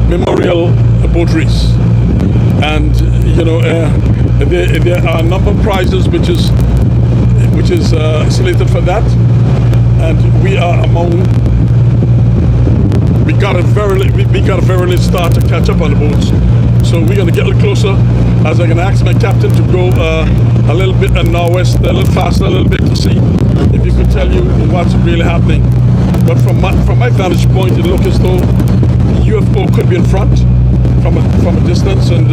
Memorial Boat Race. And there are a number of prizes which is slated for that, and we are among. We got a very late start to catch up on the boats, so we're gonna get a little closer. As I'm gonna ask my captain to go a little bit northwest, a little faster, a little bit, to see if he could tell you what's really happening. But from my vantage point, it looks as though the UFO could be in front from a distance, and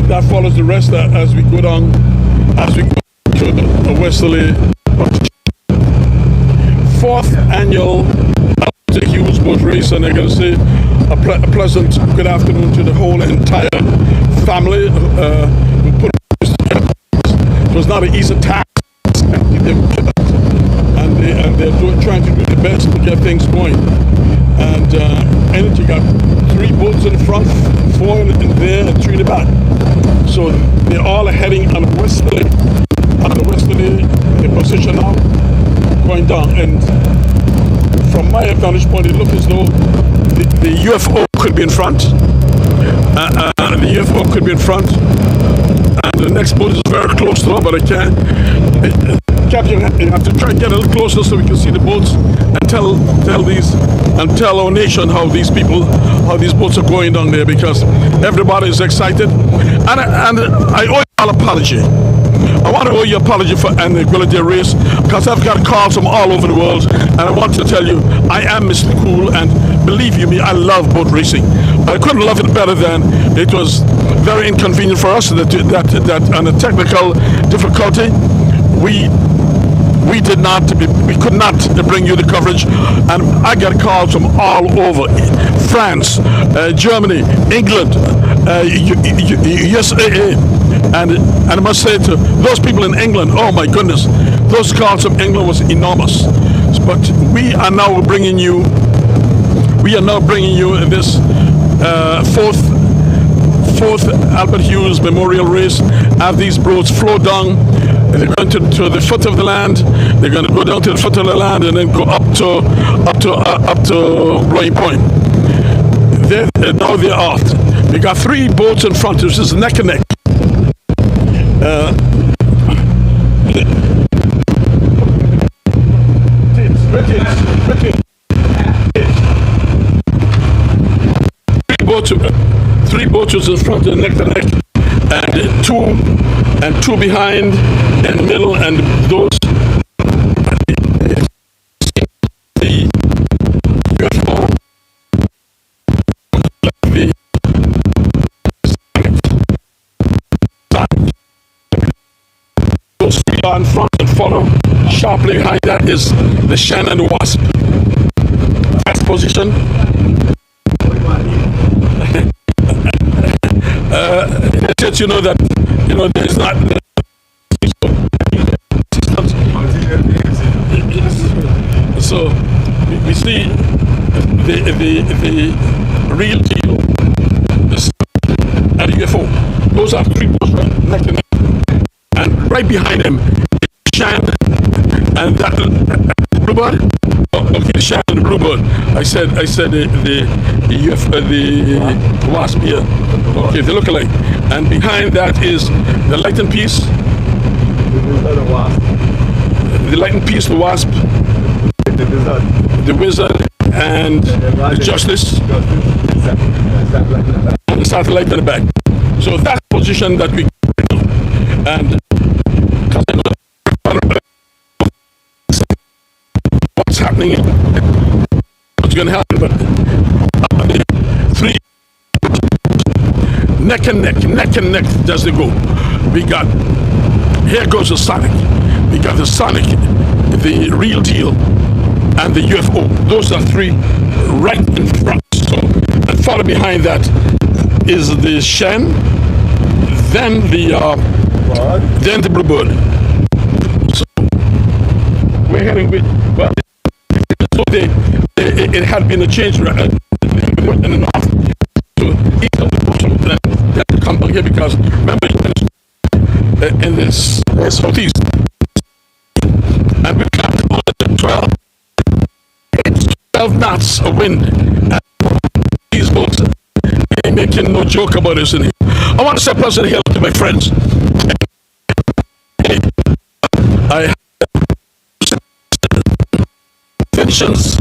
that follows the rest as we go down to the westerly. Fourth annual Hughes boat race, and I'm going to say a pleasant good afternoon to the whole entire family who put this together. It was not an easy task, and they're trying to do the best to get things going. And Energy got 3 boats in front, 4 in there, and 3 in the back. So they're all heading on the westerly position now, going down. And from my vantage point, it looks as though the UFO could be in front. The UFO could be in front, and the next boat is very close to her, but I can't. Captain, you have to try and get a little closer so we can see the boats and tell our nation how these boats are going down there, because everybody is excited, and I owe you all apology. I want to owe you an apology for an equality race, because I've got calls from all over the world, and I want to tell you I am Mr. Cool, and believe you me, I love boat racing. I couldn't love it better than it was very inconvenient for us that on a technical difficulty we could not bring you the coverage, and I got calls from all over France, Germany, England, USA, and I must say to those people in England, oh my goodness, those calls from England was enormous. But we are now bringing you this fourth Albert Hughes Memorial Race. Have these boats flow down. They're going to the foot of the land. They're going to go down to the foot of the land and then go up to Blowing Point. Now they're off. We got 3 boats in front. This is neck and neck. Three boats in front, neck to neck, and two behind, in the middle, and those. Those 3 are in front and follow. Sharply behind that is the Shan and the Wasp. Fast position. Just there's not. So we see the real deal, and the UFO. Those are 3 boats neck to neck, and right behind them, Shan and that bluebird. Okay, Shan and the bluebird. I said the Wasp here. Okay, they look alike. And behind that is the Lighten Piece. The Lighten Piece, the Wasp, the Wizard, and the Justice, and the satellite in the back. So that's the position that we and what's happening, what's going to happen, but 3 neck and neck does they go. We got, here goes the Sonic. We got the Sonic, the real deal, and the UFO. Those are 3 right in front. So, and far behind that is the Shan, then the Bluebird. So we're heading with, well, so it had been a change in the north. So each of the boats then come down here, because remember in this southeast, and we got 12 knots of wind. And these boats making no joke about this in here. I want to say President Hill to my friends. I have tensions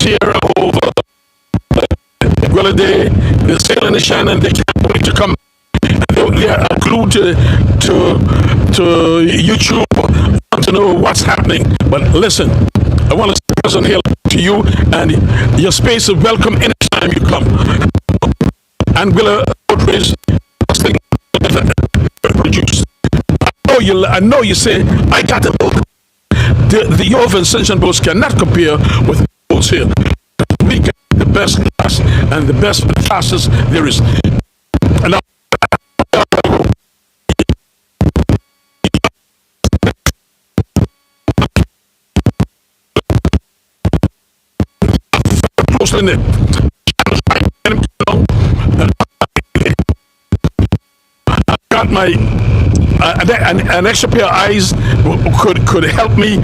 here over they're sailing the Shan and they can't wait to come. They are glued to YouTube to know what's happening. But listen, I want to say President Hill to you, and your space is welcome anytime you come. And we'll outrage produce. I know you say I got the book. Your Vincentian boats cannot compare with boats here. We get the best class and the best fastest there is. And closely knit. I got my an extra pair of eyes could help me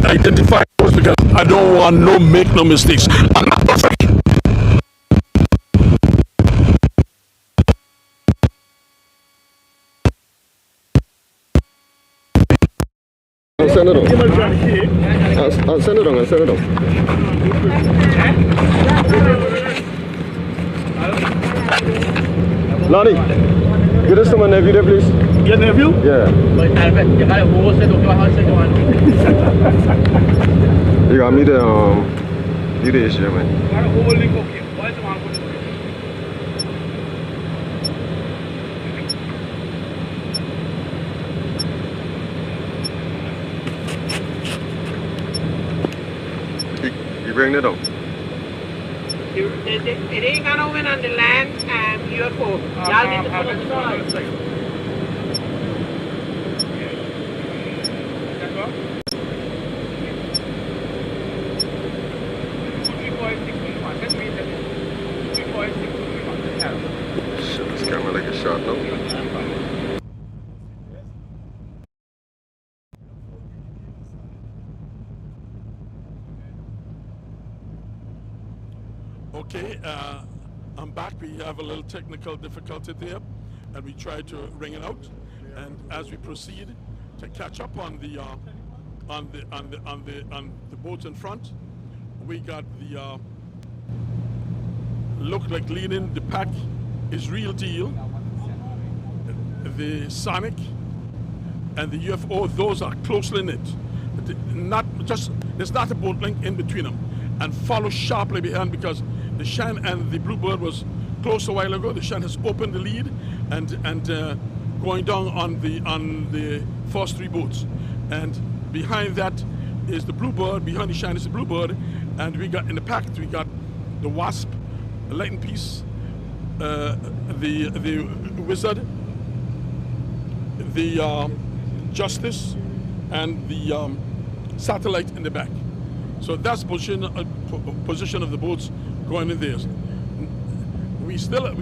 identify those, because I don't want make no mistakes. I'm not perfect. I'll send it on. I'll send it on. I'll send it on. Lonnie, get us to my nephew there, please. Your nephew? Yeah. You got me the issue, man. You bring it up. It ain't gonna win on the land UFO. Y'all need to put it aside. Shit, this camera like a shot, no? Okay, I'm back. We have a little technical difficulty there, and we try to ring it out. And as we proceed to catch up on the boats in front, we got the look like leading. The pack is Real Deal, the Sonic, and the UFO. Those are closely knit. There's not a boat link in between them, and follow sharply behind, because the Shan and the Bluebird was close a while ago. The Shan has opened the lead and going down on the first three boats, and behind that is the Bluebird. Behind the Shan is the Bluebird, and we got in the pack we got the Wasp, the Lightning Piece, the Wizard, the Justice, and the Satellite in the back. So that's position of the boats going in there. We still a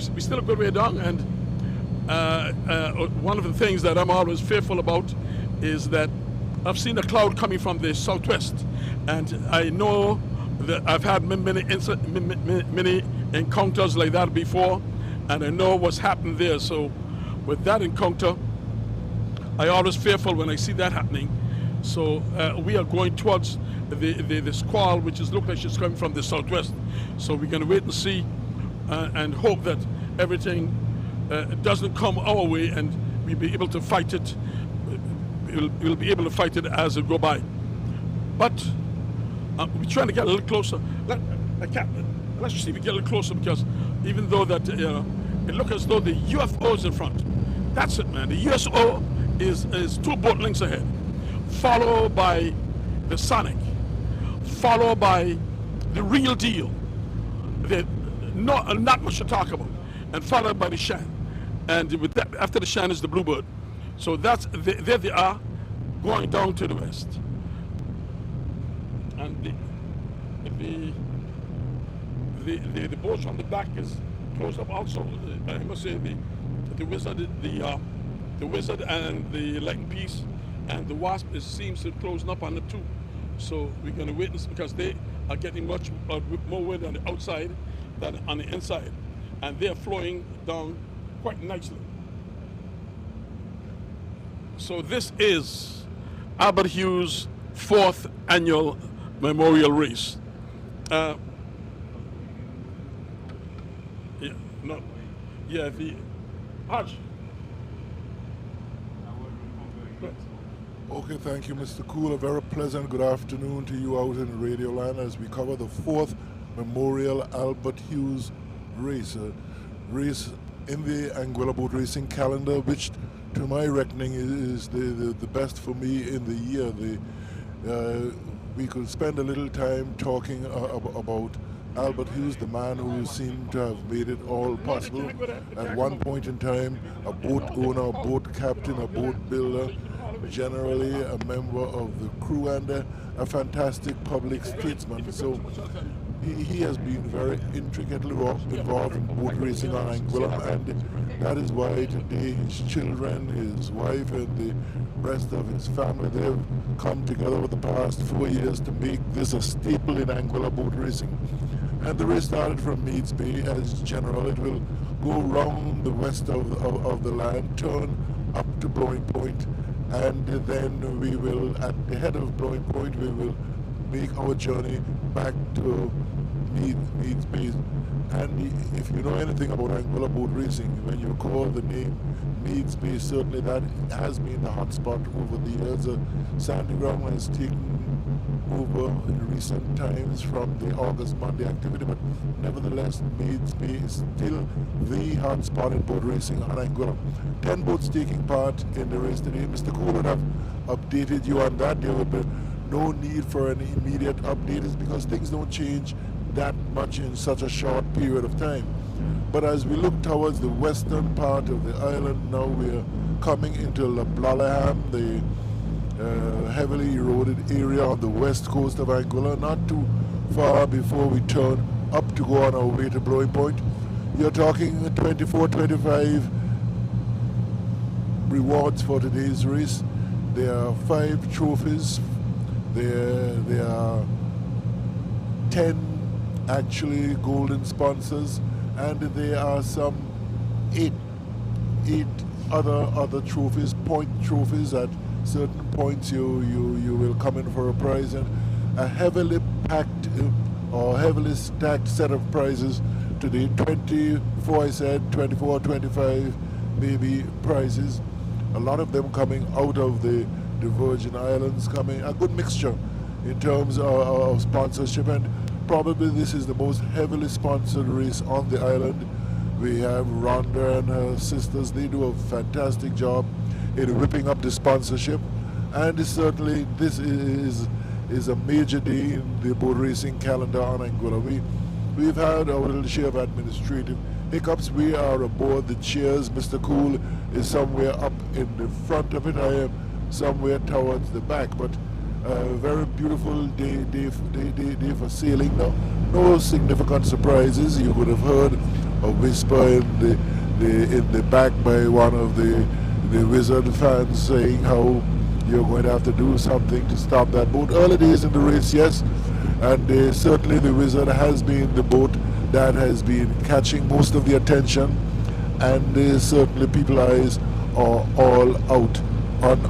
good way down, and one of the things that I'm always fearful about is that I've seen a cloud coming from the southwest, and I know that I've had many encounters like that before, and I know what's happened there. So with that encounter, I always fearful when I see that happening. So we are going towards the squall, which is looking like it's coming from the southwest. So we're going to wait and see, and hope that everything doesn't come our way, and we'll be able to fight it. We'll be able to fight it as it go by. But we're trying to get a little closer. Let's see if we get a little closer, because even though that it looks as though the UFO is in front. That's it, man. The UFO is 2 boat lengths ahead, followed by the Sonic, followed by the Real Deal. Not much to talk about, and followed by the Shan, and with that, after the Shan is the Bluebird. So there they are, going down to the west, and the boats on the back is closed up also. I must say the Wizard, the Wizard and the Lightning Piece and the Wasp seems to closing up on the two. So we're going to witness, because they are getting much more wind on the outside than on the inside. and they're flowing down quite nicely. So this is Albert Hughes' 4th annual memorial race. Yeah, no, yeah, the Hajj. Okay, thank you, Mr. Cool. A very pleasant good afternoon to you out in Radio Land as we cover the 4th Memorial Albert Hughes race. A race in the Anguilla boat racing calendar, which to my reckoning is the best for me in the year. We could spend a little time talking about Albert Hughes, the man who seemed to have made it all possible. At one point in time, a boat owner, a boat captain, a boat builder, generally a member of the crew, and a fantastic public statesman. So he has been very intricately involved in boat racing on Anguilla, and that is why today his children, his wife, and the rest of his family, they've come together over the past 4 years to make this a staple in Anguilla boat racing. And the race started from Meads Bay as general. It will go round the west of the land, turn up to Blowing Point, and then we will, at the head of Blowing Point, we will make our journey back to Meads Bay. And if you know anything about Anguilla boat racing, when you call the name Meads Bay, certainly that has been the hot spot over the years. Sandy ground has taken over in recent times from the August Monday activity, but nevertheless, Meads Bay is still the hot spot in boat racing on Anguilla. 10 boats taking part in the race today. Mr. Cole would have updated you on that. There would be no need for any immediate updates because things don't change that much in such a short period of time. But as we look towards the western part of the island, now we're coming into Blaleham, the heavily eroded area on the west coast of Anguilla, not too far before we turn up to go on our way to Blowing Point. You're talking 24, 25 rewards for today's race. There are 5 trophies. There are 10 actually golden sponsors, and there are some 8 other trophies, point trophies. At certain points you will come in for a prize, and a heavily packed or heavily stacked set of prizes today. 24, I said 24, 25 maybe prizes, a lot of them coming out of the Virgin Islands, coming a good mixture in terms of sponsorship, and probably this is the most heavily sponsored race on the island. We have Rhonda and her sisters. They do a fantastic job in whipping up the sponsorship, and certainly this is a major day in the boat racing calendar on Anguilla. We've had our little share of administrative hiccups. We are aboard the chairs. Mr. Cool is somewhere up in the front of it. I am somewhere towards the back, but a very beautiful day for sailing. No significant surprises. You would have heard a whisper in the back by one of the Wizard fans saying how you're going to have to do something to stop that boat. Early days in the race, yes, and certainly the Wizard has been the boat that has been catching most of the attention, and certainly people's eyes are all out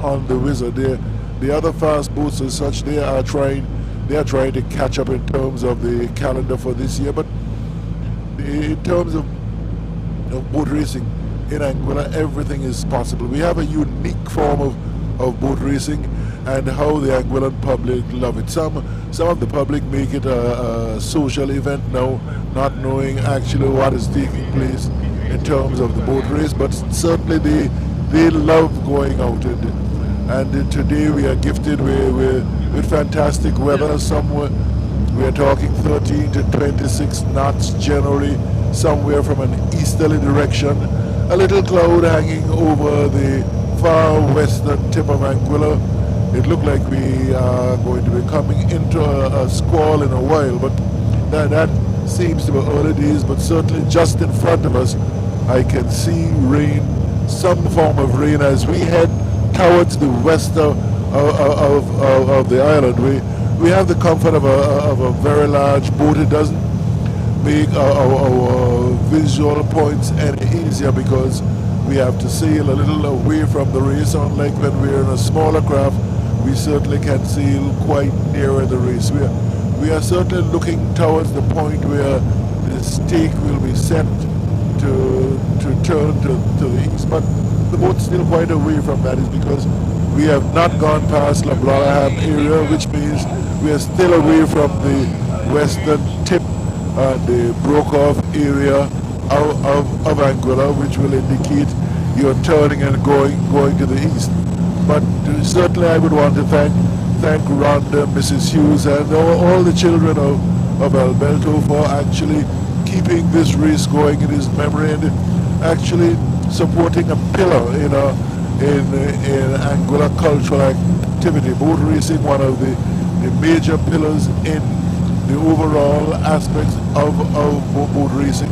on the Wizard. The other fast boats as such, they are trying to catch up in terms of the calendar for this year, but in terms of boat racing in Anguilla, everything is possible. We have a unique form of boat racing, and how the Anguillan public love it. Some of the public make it a social event now, not knowing actually what is taking place in terms of the boat race, but certainly they love going out, and today we are gifted with fantastic weather. Somewhere we are talking 13 to 26 knots generally, somewhere from an easterly direction. A little cloud hanging over the far western tip of Anguilla. It looked like we are going to be coming into a squall in a while, but that seems to be early days. But certainly just in front of us, I can see rain, some form of rain, as we head towards the west of the island. We have the comfort of a very large boat. It make our visual points any easier, because we have to sail a little away from the race. Unlike when we're in a smaller craft, we certainly can sail quite nearer the race. We are certainly looking towards the point where the stake will be set to turn to the east, but the boat's still quite away from that, is because we have not gone past La Blanaham area, which means we are still away from the western tip and the broke-off area of Anguilla, which will indicate you're turning and going to the east. But certainly I would want to thank Rhonda, Mrs. Hughes, and all the children of Alberto for actually keeping this race going in his memory, and actually supporting a pillar in Anguilla cultural activity. Boat racing, one of the major pillars in the overall aspects of boat racing.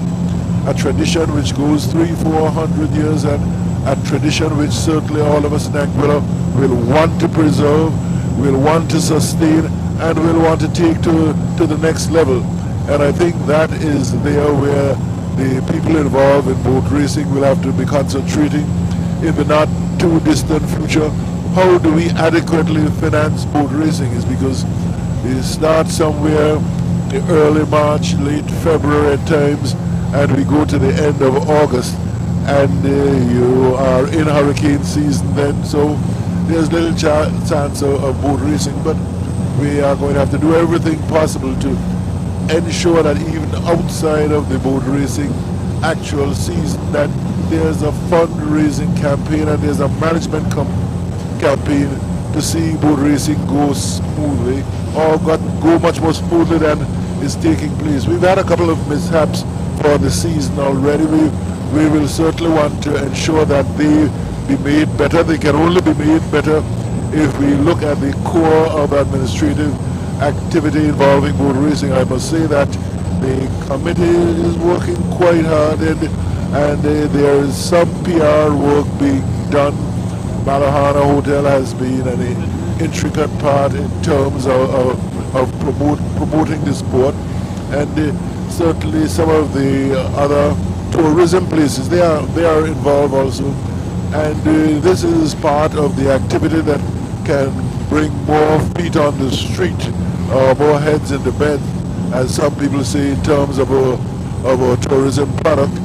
A tradition which goes 300-400 years, and a tradition which certainly all of us in Anguilla will want to preserve, will want to sustain, and will want to take to the next level. And I think that is there where the people involved in boat racing will have to be concentrating in the not too distant future. How do we adequately finance boat racing? Is because it starts somewhere in early March, late February at times, and we go to the end of August, and you are in hurricane season then, so there's little chance of boat racing. But we are going to have to do everything possible to ensure that even outside of the boat racing actual season, that there's a fundraising campaign and there's a management campaign to see boat racing go smoothly, or go much more smoothly than is taking place. We've had a couple of mishaps for the season already. We will certainly want to ensure that they be made better. They can only be made better if we look at the core of administrative activity involving boat racing. I must say that the committee is working quite hard, and there is some PR work being done. Malahana Hotel has been an intricate part in terms of promoting the sport, and certainly some of the other tourism places, they are involved also, and this is part of the activity that can bring more feet on the street, or more heads in the bed, as some people say, in terms of our tourism product.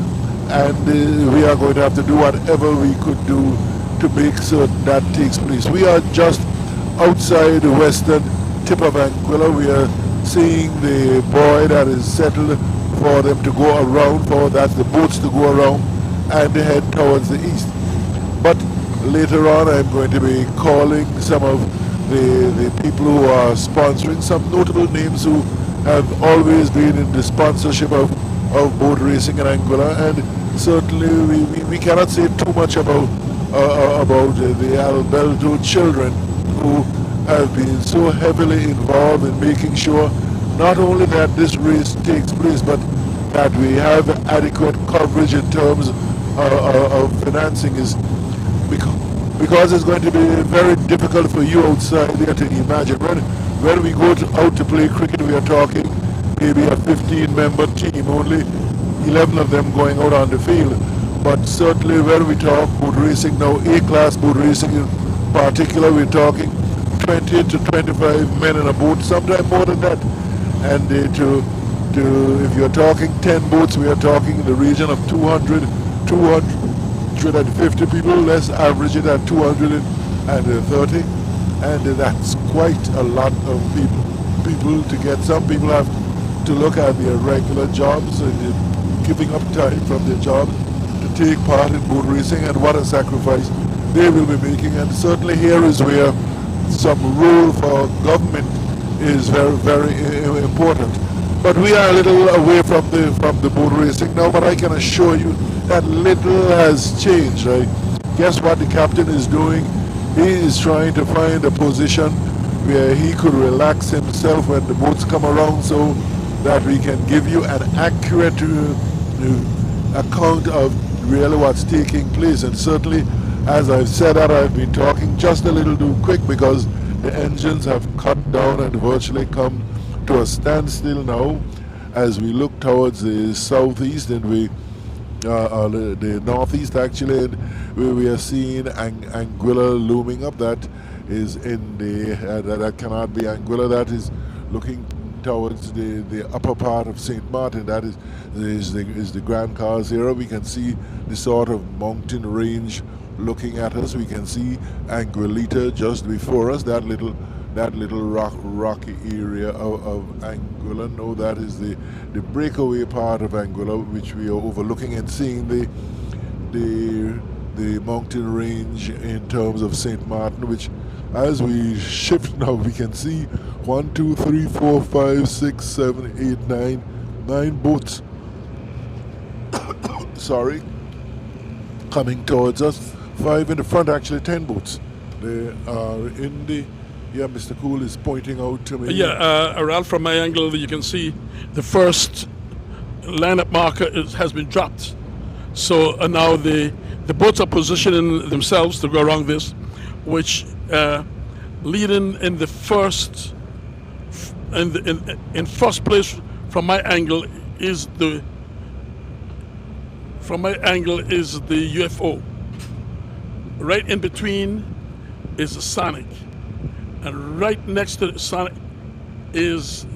And we are going to have to do whatever we could do to make certain that takes place. We are just outside the western tip of Anguilla. We are seeing the buoy that is settled for them to go around, for that the boats to go around and head towards the east. But later on I'm going to be calling some of the people who are sponsoring, some notable names who have always been in the sponsorship of boat racing in Anguilla, and certainly we cannot say too much about the Alberto children, who have been so heavily involved in making sure not only that this race takes place, but that we have adequate coverage in terms of financing, is because it's going to be very difficult for you outside there to imagine. When we go out to play cricket, we are talking maybe a 15-member team, only 11 of them going out on the field. But certainly when we talk boat racing now, A-class boat racing in particular, we're talking 20 to 25 men in a boat, sometimes more than that. And if you're talking 10 boats, we are talking in the region of 250 people. Let's average it at 230, and that's quite a lot of people to get. Some people have to look at their regular jobs and giving up time from their job to take part in boat racing, and what a sacrifice they will be making. And certainly here is where some role for government is very, very important. But we are a little away from the boat racing now, but I can assure you that little has changed. Right? Guess what the captain is doing? He is trying to find a position where he could relax himself when the boats come around, so that we can give you an accurate account of really what's taking place. And certainly, as I've said that, I've been talking just a little too quick, because the engines have cut down and virtually come to a standstill now. as we look towards the southeast and the northeast actually, and we are seeing Anguilla looming up. That is in the that cannot be Anguilla. That is looking towards the upper part of St. Martin. That is the Grand Carsera. We can see the sort of mountain range looking at us. We can see Anguillita just before us. That little rocky area of Anguilla. No, that is the breakaway part of Anguilla, which we are overlooking, and seeing the mountain range in terms of St. Martin, which as we shift now we can see 1, 2, 3, 4, 5, 6, 7, 8, 9 boats sorry, coming towards us. 5 in the front, actually 10 boats. They are in the Mr. Cool is pointing out to me. Around from my angle, you can see the first lineup marker has been dropped. So now the boats are positioning themselves to go around this, which leading in the first in first place from my angle is the UFO. Right in between is the Sonic. And right next to the Sonic is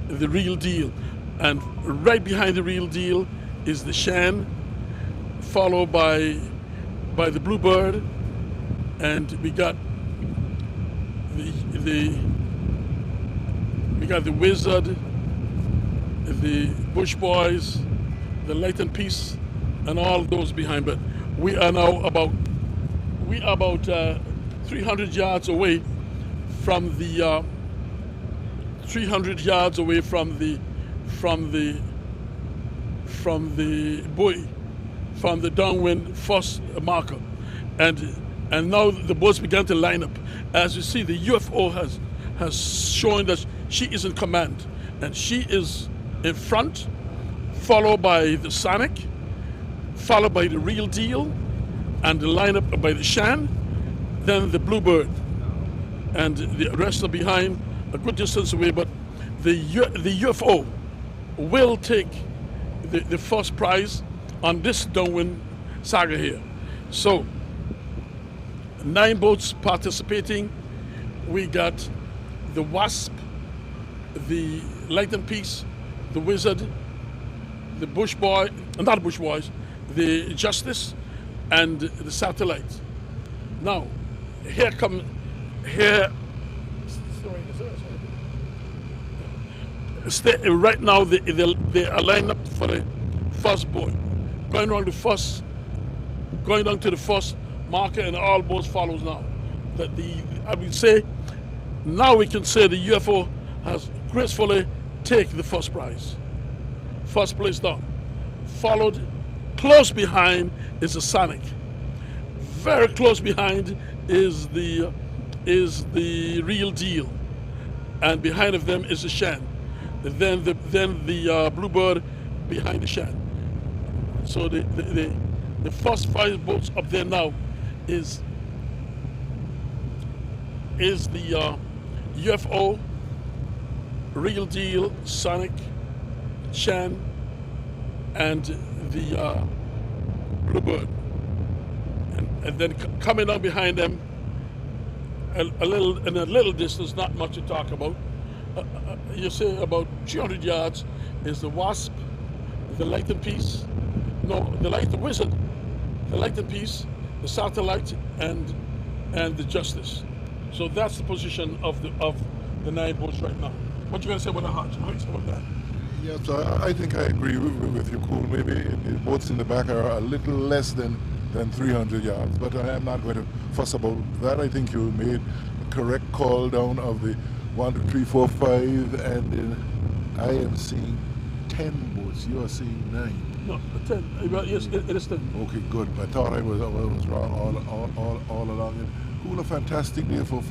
the Real Deal. And right behind the Real Deal is the Shan, followed by the Bluebird, and we got the Wizard, the Bush Boys, the Light and Peace, and all those behind. But we are now about 300 yards away from the 300 yards away from the buoy, from the downwind first marker, and now the boats began to line up. As you see, the UFO has shown that she is in command, and she is in front, followed by the Sonic, followed by the Real Deal, and the lineup by the Shan, then the Bluebird, and the rest are behind a good distance away. But the UFO will take the first prize on this downwind saga here. So 9 boats participating. We got the Wasp, the Light and Peace, the Wizard, the Bush Boy, not Bush Boys, the Justice, and the Satellite. Now, right now they are lined up for the first boat, going down to the first marker, and all boats follows now. I would say now we can say the UFO has gracefully taken the first prize, first place down. Followed close behind is the Sonic. Very close behind is the Real Deal, and behind of them is the Shan. Then the Bluebird behind the Shan. So the first 5 boats up there now is the UFO, Real Deal, Sonic, Shan, and the Bluebird. And then coming on behind them, in a little distance, not much to talk about. You say about 300 yards is the Wasp, the Light and Peace, the Wizard, the Light and Peace, the Satellite, and the Justice. So that's the position of the 9 boats right now. What you gonna say about the Hodge? How you say about that? Yes, I think I agree with you, Cool. Maybe the boats in the back are a little less than 300 yards, but I am not going to fuss about that. I think you made a correct call down of the 1, 2, 3, 4, 5, and I am seeing 10 boats. You are seeing 9. No, 10. Yes, it is 10. Okay, good. I thought I was wrong all along. And Cool, a fantastic day for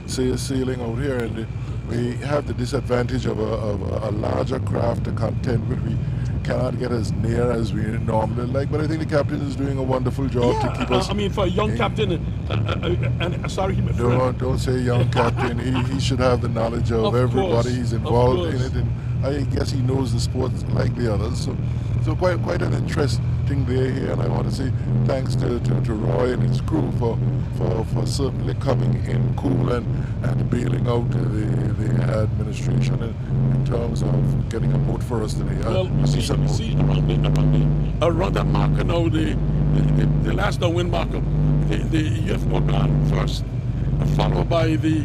sailing out here, and we have the disadvantage of a larger craft to contend with. We cannot get as near as we normally like, but I think the captain is doing a wonderful job to keep us. I mean, for a young captain, and sorry, my friend. Don't say young captain. He should have the knowledge of everybody. He's involved in it, and I guess he knows the sport like the others. So quite an interesting day here, and I want to say thanks to Roy and his crew for certainly coming in cool and bailing out the administration in terms of getting a boat for us today. Well, you see around that marker now, the last downwind marker, the UFO gone first, followed by the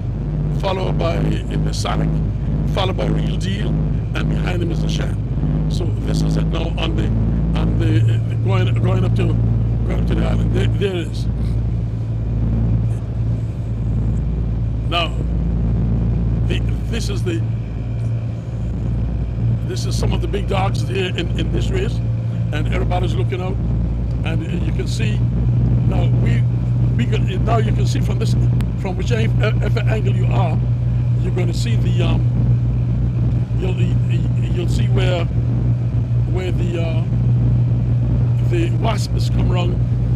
Sonic, followed by Real Deal, and behind him is the Shan. So this is it now on the going up to the island. There it is. Now this is some of the big dogs here in this race, and everybody's looking out, and you can see now now you can see from whichever angle you are, you're going to see the you'll see where the Wasp has come around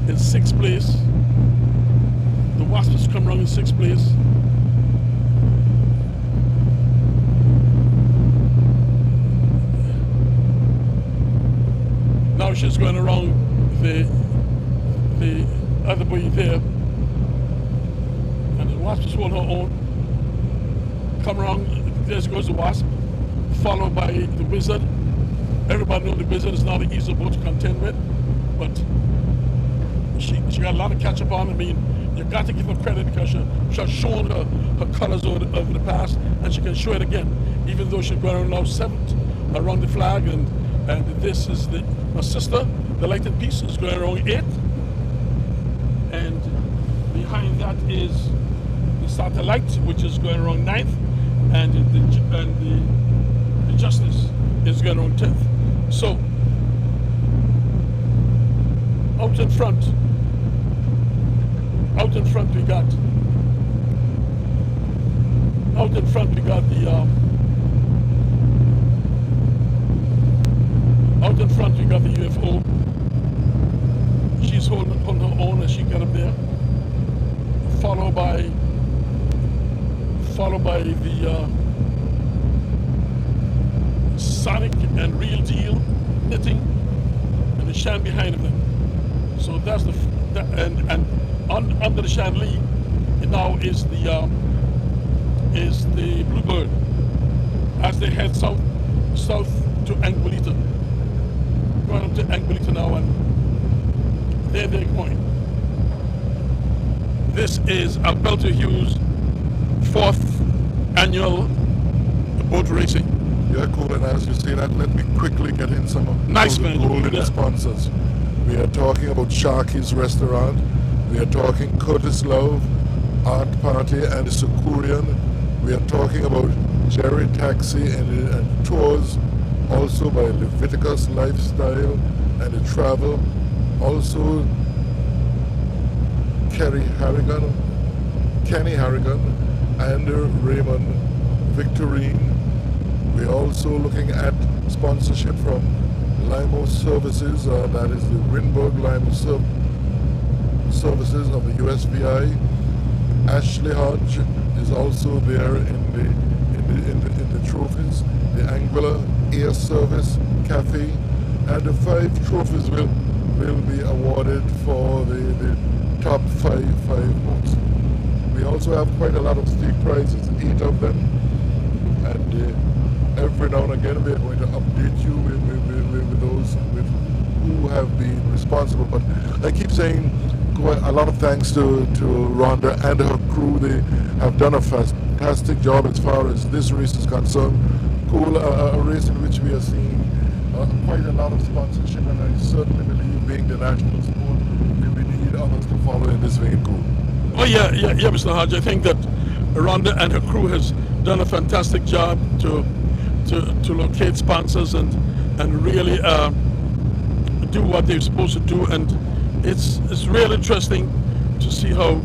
in 6th place. The Wasp has come around in 6th place. Now she's going around the other buoy there, and the Wasp is holding her own. Come around, there goes the Wasp, followed by the Wizard. Everybody knows the Wizard is not an easy boat to contend with, but she got a lot of catch up on. I mean, you got to give her credit because she's shown her colors over the past, and she can show it again, even though she's going now 7th around the flag, and this is my sister, the Lighted Piece, is going around 8th, and behind that is the Satellite, which is going around 9th, and the Justice is going around 10th. So out in front we got the UFO. She's holding her own as she got up there, followed by the Sonic and Real Deal knitting, and the Shan behind them. So that's under the Shan Lee now is the Bluebird as they head south to Anguilita. Going up to Anguilita now, and there they're going. This is Alberto Hughes' 4th annual boat racing. Yeah, cool. And as you say that, let me quickly get in some of Nice, man. golden sponsors. We are talking about Sharky's Restaurant. We are talking Curtis Love, Art Party, and the Sukurian. We are talking about Jerry Taxi and Tours, also by Leviticus Lifestyle and the Travel. Also Kenny Harrigan, and Raymond Victorine. We're also looking at sponsorship from Limo Services, that is the Windberg Limo Services of the USVI. Ashley Hodge is also there in the trophies. The Anguilla Air Service Cafe, and the 5 trophies will be awarded for the top 5 boats. We also have quite a lot of stake prizes, 8 of them, and every now and again we are going to update you with those who have been responsible. But I keep saying a lot of thanks to Rhonda and her crew. They have done a fantastic job as far as this race is concerned. Cool, a race in which we are seeing quite a lot of sponsorship, and I certainly believe, being the national sport, we need others to follow in this vein. Cool. Oh yeah, Mr. Hodge. I think that Rhonda and her crew has done a fantastic job to locate sponsors and really do what they're supposed to do, and it's really interesting to see how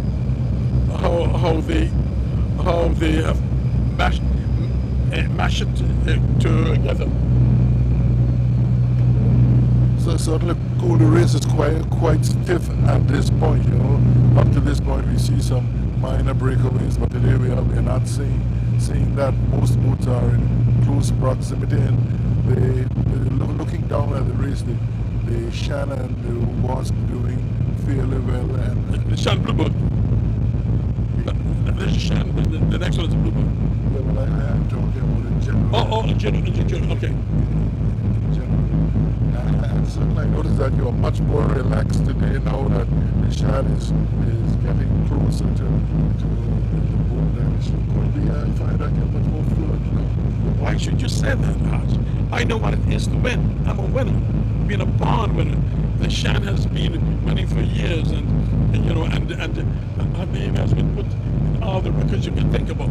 they have mashed it together. So certainly, cool. The race is quite stiff at this point. You know, up to this point we see some minor breakaways, but today we are not seeing that. Most boats are in close close proximity, and looking down at the race, the Shannon was doing fairly well, and The Shan Bluebird. There's Shan, the next one is the Bluebird. yeah, well, I am talking about in general. In general, okay. In general. And certainly I noticed that you are much more relaxed today now that the Shan is getting closer to the boat direction. Could be, I find that you're much more fluent now. Why should you say that, Hodge? I know what it is to win. I'm a winner. Being a born winner. The Shan has been winning for years, and you know, and her name has been put in all the records you can think about,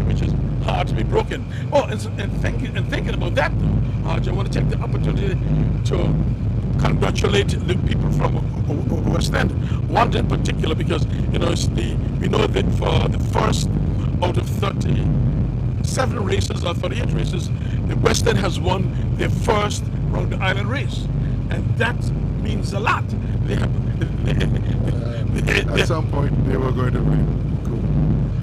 which is hard to be broken. Oh, and thinking about that, Hodge, I want to take the opportunity to congratulate the people from West End. One in particular, because you know we know that for the first out of 37 races or 38 races, the West End has won their first round the island race, and that means a lot. At some point they were going to win.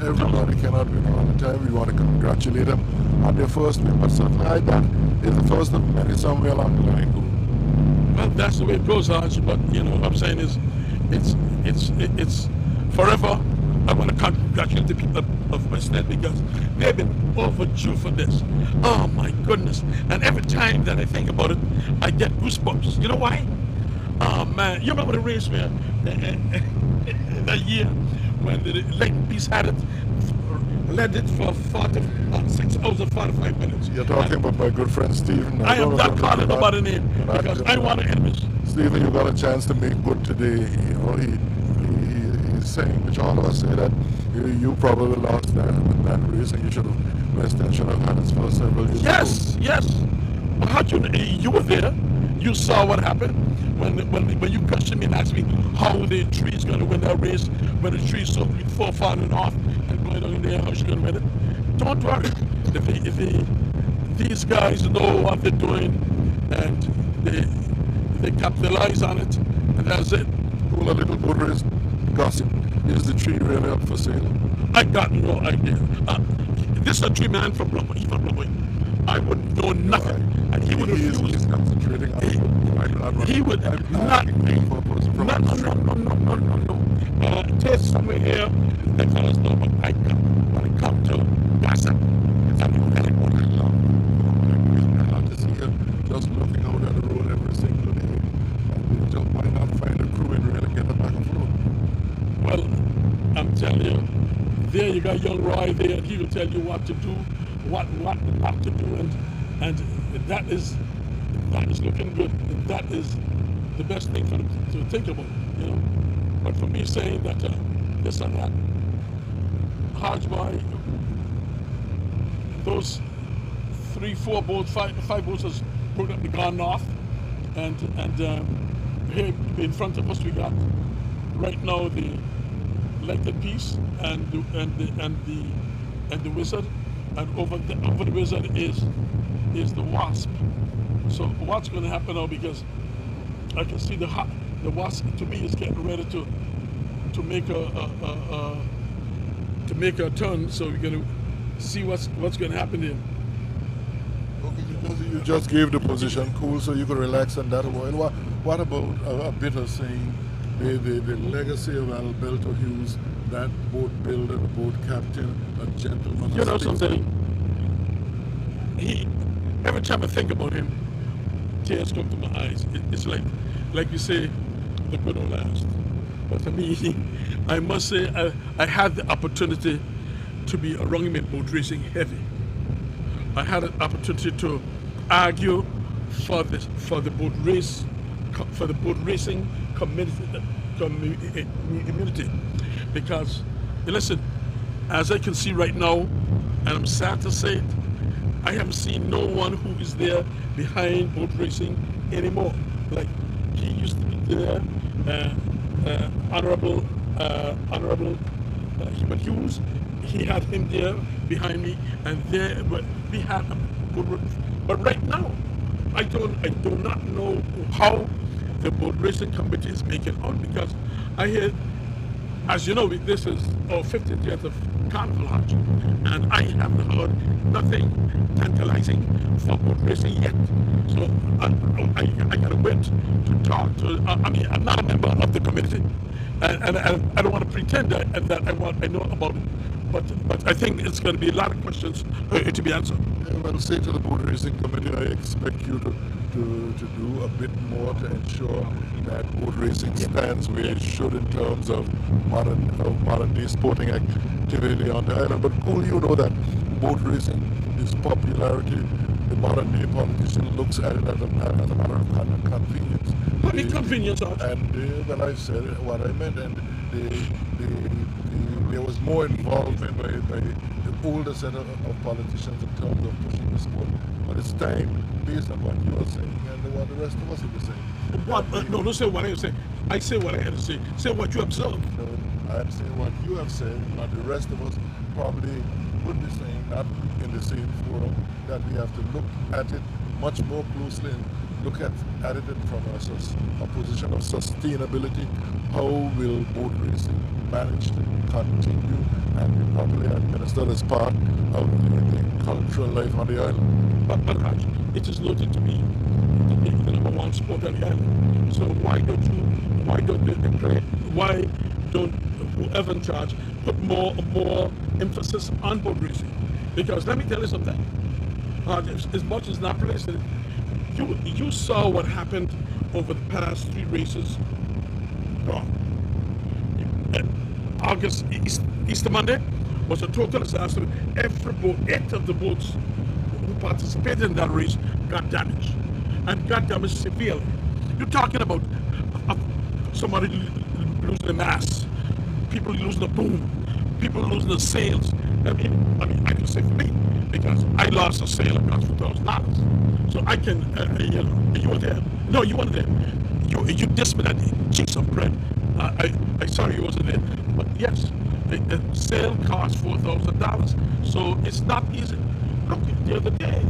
Everybody cannot win all the time. We want to congratulate them on their first win, but something like that is the first of many somewhere along the line. Well, that's the way it goes, Hodge. But you know, what I'm saying is, it's forever. I want to congratulate the people of West End because they've been overdue for this. Oh my goodness! And every time that I think about it, I get goosebumps. You know why? Oh man, you remember the race where that year when the Lake Peace had it, led it for 6 hours and 45 minutes. You're talking about my good friend Stephen. I am not calling nobody name because I want to enemies. Stephen, you got a chance to make good today. You know, he's saying, which all of us say, that you probably lost that race, and you should have West End should have had its first several years ago. Yes. How you were there? You saw what happened when you questioned me and asked me how the tree is going to win that race, when the tree is so far and off and going down in there, how she's going to win it. Don't worry. These guys know what they're doing, and they capitalize on it, and that's it. Well, a little boat race gossip. Is the tree really up for sale? I got no idea. This is a tree man from Blumway. He's from Blumway. I would know nothing, and he would refuse. He's concentrating on He would not. No. There's somewhere here that fellas know, but I got when it comes to gossip. I know that what I love. I love to see you just looking out at the road every single day. And you just might not find a crew and really get it back afloat. Well, I'm telling you, there you got young Roy there, and he will tell you what to do, what not to do, and that is looking good. That is the best thing for them to think about, you know. But for me saying that this and that, Hodge boy, those 3, 4 boats, 5 boats has broken up, gone north, and here in front of us we got right now the Lengthen Peace and the Wizard, and over the Wizard is the Wasp. So what's going to happen now? Because I can see the Wasp to me is getting ready to make a turn. So we're going to see what's going to happen here. Okay, you just gave the position, cool, so you could relax on that a while. What about a bit of saying the legacy of Alberto Hughes, that boat builder, the boat captain, a gentleman? You know something? Every time I think about him, tears come to my eyes. It's like you say, the good will last. But for me, I must say, I had the opportunity to be around him in boat racing heavy. I had an opportunity to argue for the boat racing community, because listen, as I can see right now, and I'm sad to say it, I haven't seen no one who is there behind boat racing anymore. Like he used to be there, Honorable Hughes. He had him there behind me, and there we had a good. But right now, I do not know how the boat racing committee is making out, because I hear, as you know, this is our 50th year of Carnival Lodge, and I haven't heard nothing tantalizing for boat racing yet. So I gotta wait to talk to. I'm not a member of the committee, and I don't want to pretend that I know about it. But I think it's going to be a lot of questions to be answered. Well, say to the boat racing committee, I expect you to do a bit more to ensure that boat racing stands where it should in terms of modern day sporting activity on the island. But cool, you know that boat racing is popularity. The modern day politician looks at it as a matter of convenience. What is convenience of? And well, I said what I meant, and there was more involvement by the older set of politicians in terms of pushing the sport. But it's time, based on what you are saying and what the rest of us are saying. What? No, don't say what I say. I say what I had to say. Say what you observed. No, I'm saying what you have said, but the rest of us probably would be saying, not in the same forum, that we have to look at it much more closely and look at it from a position of sustainability. How will boat racing manage to continue and be properly administered as part of the cultural life on the island? But Raj, it is noted to me that it's the number one sport on the island. So why don't whoever in charge put more emphasis on boat racing? Because let me tell you something. As much as not racing, you saw what happened over the past 3 races. August Easter Monday was a total disaster. Every boat, 8 of the boats who participated in that race got damaged, and got damaged severely. You're talking about somebody losing a mast, people losing a boom, people losing the sails. I mean, I can say for me, because I lost a sail across $4,000. So I can, you were there. No, you weren't there. You dissed me that cheese of bread. I sorry you wasn't there. But yes, the sail cost $4,000. So it's not easy. Look, the other day,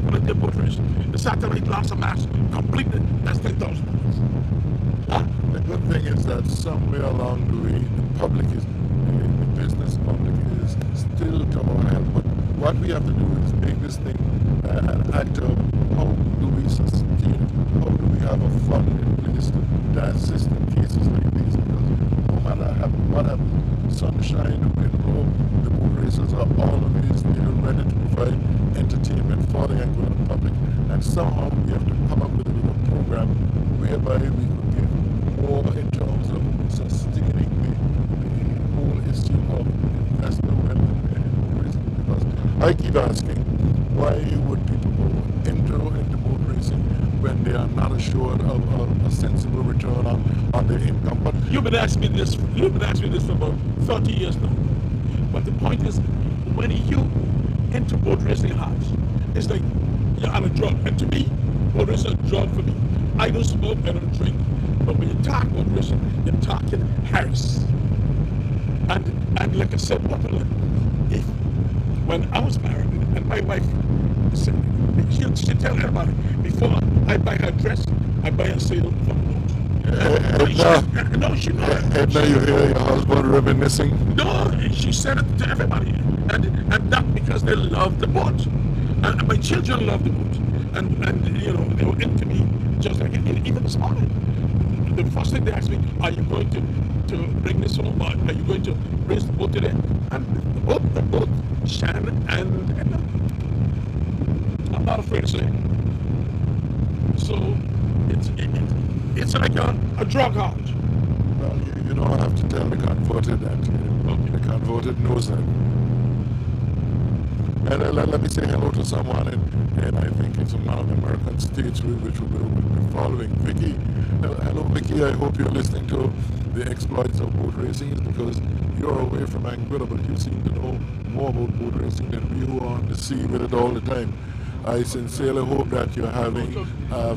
one of the boat race, the satellite lost a mast completely. That's $10,000. The good thing is that somewhere along the way, the business public is still to our help. But what we have to do is make this thing an act of how do we sustain it? How do we have a fund in place to assist in cases like these? Because no matter what happens, sunshine, wind, blow, the boat racers are always there ready to provide entertainment for the Angolan public. And somehow we have to come up with a little program whereby we could give more in terms of sustaining the whole issue of investment in boat racing. Because I keep asking, why would people go into boat racing when they are not assured of a sensible return on their income? But You've been asking me this for about 30 years now. But the point is, when you enter boat racing hard, it's like you're on a drug. And to me, boat racing is a drug for me. I don't smoke, I don't drink. But when you talk boat racing, you're talking Harris. And like I said, when I was married, and my wife said, she'll tell everybody, before I buy her dress, I buy a sail for the boat. No, she knows. And now you hear your husband reminiscing? No, she said it to everybody. And not because they love the boat. And my children love the boat. And they were into me, just like even this morning. The first thing they asked me, are you going to bring this home? Are you going to raise the boat today? And the boat, Shan and I'm not afraid to say it. So it's like a drug house. Well, you don't have to tell the converted that. Okay. The converted knows that. And let me say hello to someone, and I think it's one of the American states which will be following. Vicky. Hello, Vicky. I hope you're listening to the exploits of boat racing. It's because you're away from Anguilla, but you seem to know more about boat racing than we who are on the sea with it all the time. I sincerely hope that you're having a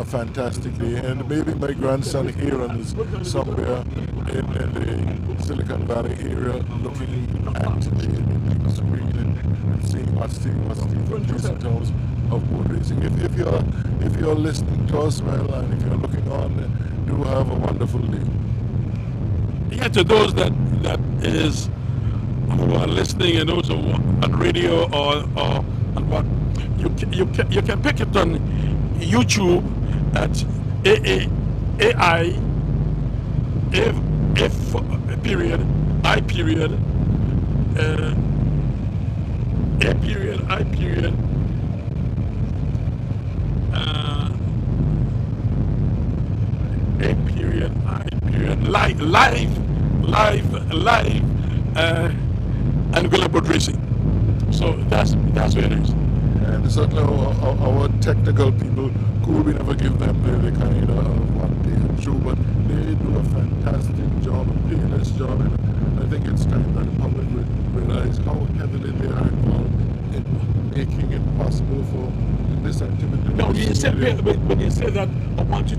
fantastic day. And maybe my grandson Aaron is somewhere in the Silicon Valley area looking at the screen and seeing what's the increase in terms of boat racing. If you're listening to us, well, and if you're looking on, do have a wonderful day. Yeah, to those that who are listening and those who are on radio or on what, you can pick it on YouTube at AI F period I period A period I period A period I period live angular boat racing. So that's where it is. And certainly our technical people, cool, we never give them the kind of what they do, but they do a fantastic job, a peerless job, and I think it's time that the public will realize how heavily they are involved in making it possible for this activity. No, when you say that, I want you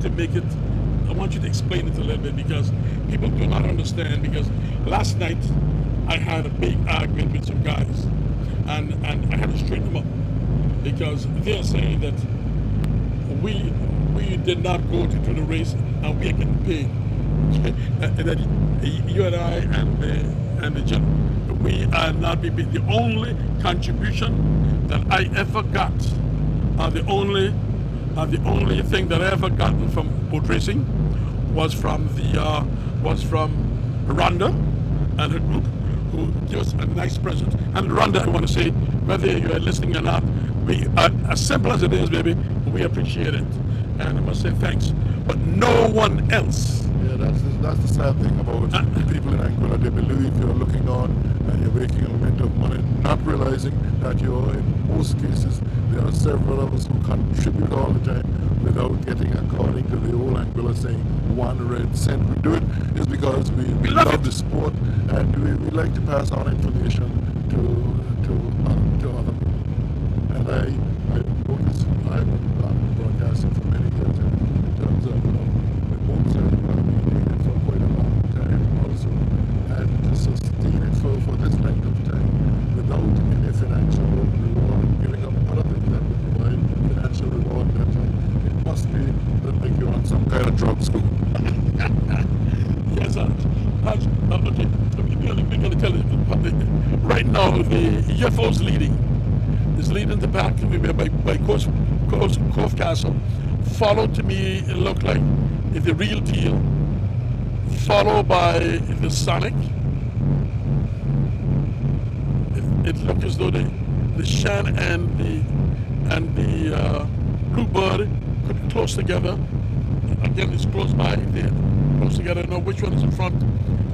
to explain it a little bit, because people do not understand. Because last night I had a big argument with some guys, and I had to straighten them up, because they're saying that we did not go to do the race and we are getting paid. That you and I and the gentleman, we are not being paid. The only contribution that I ever got, the only thing that I ever gotten from boat racing was from Rhonda and her group, who gave us a nice present. And Rhonda, I want to say, whether you are listening or not, we as simple as it is, baby, we appreciate it, and I must say thanks. But no one else. Yeah, that's the sad thing about people in Anguilla. They believe you're looking on and you're making a mint of money, not realizing that you're, in most cases, there are several of us who contribute all the time without getting, according to the old Anguilla saying, 1 red cent. We do it is because we love the sport, and we like to pass on information to other people. And I noticed, I've been broadcasting for many years in terms of boats that have been doing it for quite a long time also, and to sustain it for this length of time without any financial reward, giving up other things that would provide financial reward, that it must be like you're on some kind of drug school. Yes, okay. We're going to tell you, right now the UFO's leading. Is leading the pack by Cove Castle, followed to me, it looked like the Real Deal, followed by the Sonic. It looked as though the Shan and the Bluebird could be close together. Again, it's close by, they're close together. I don't know which one is in front,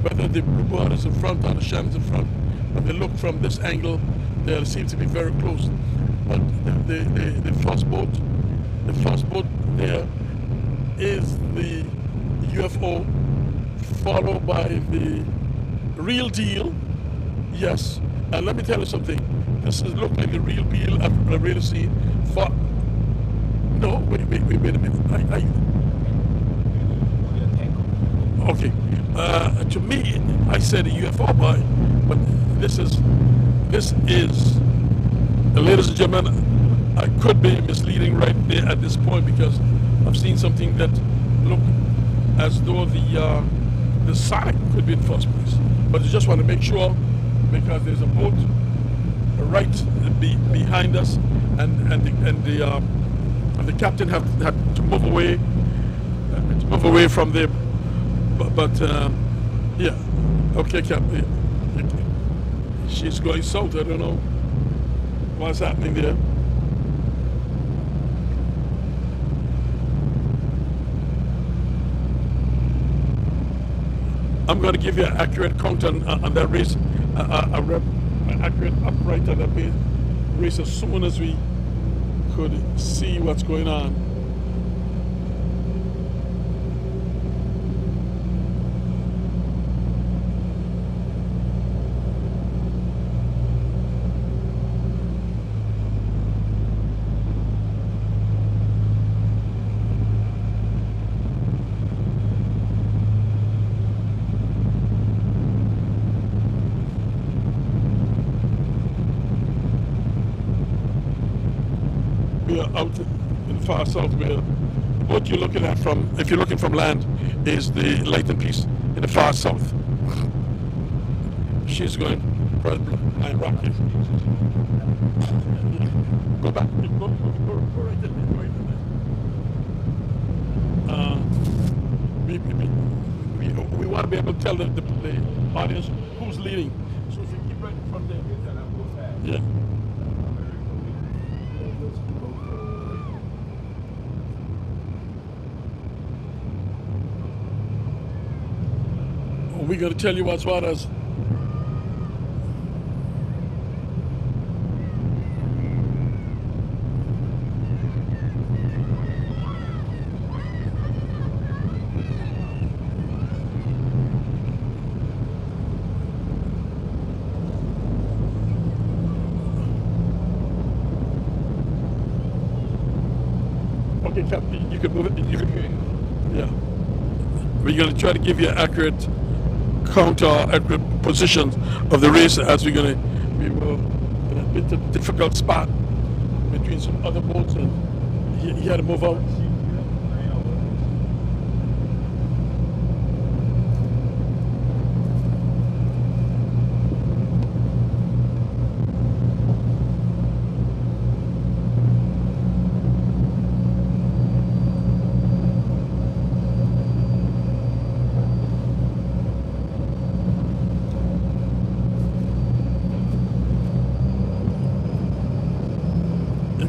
whether the Bluebird is in front or the Shan is in front. But they look from this angle, they seem to be very close. But the first boat there is the UFO, followed by the Real Deal. Yes, and let me tell you something. This is look like the Real Deal I've really seen. No, wait a minute. Okay. To me, I said a UFO boy, but this is, ladies and gentlemen, I could be misleading right there at this point, because I've seen something that look as though the Sonic could be in first place. But I just want to make sure, because there's a boat right behind us, and the captain had to move away from there. But yeah, okay, Captain. She's going south. I don't know what's happening there. I'm going to give you an accurate count on that race, accurate upright on that race as soon as we could see what's going on. We are out in the far south, where what you're looking at from, if you're looking from land, is the Lighten piece in the far south. She's going for behind Rocky. Go back. Go right there. Go right there. We want to be able to tell the audience who's leading. So if you keep right in front there. Yeah. We're going to tell you as far as okay, Captain, you can move it. You can, yeah. We're going to try to give you an accurate count or accurate position of the race as we will in a bit of difficult spot between some other boats, and he had to move out.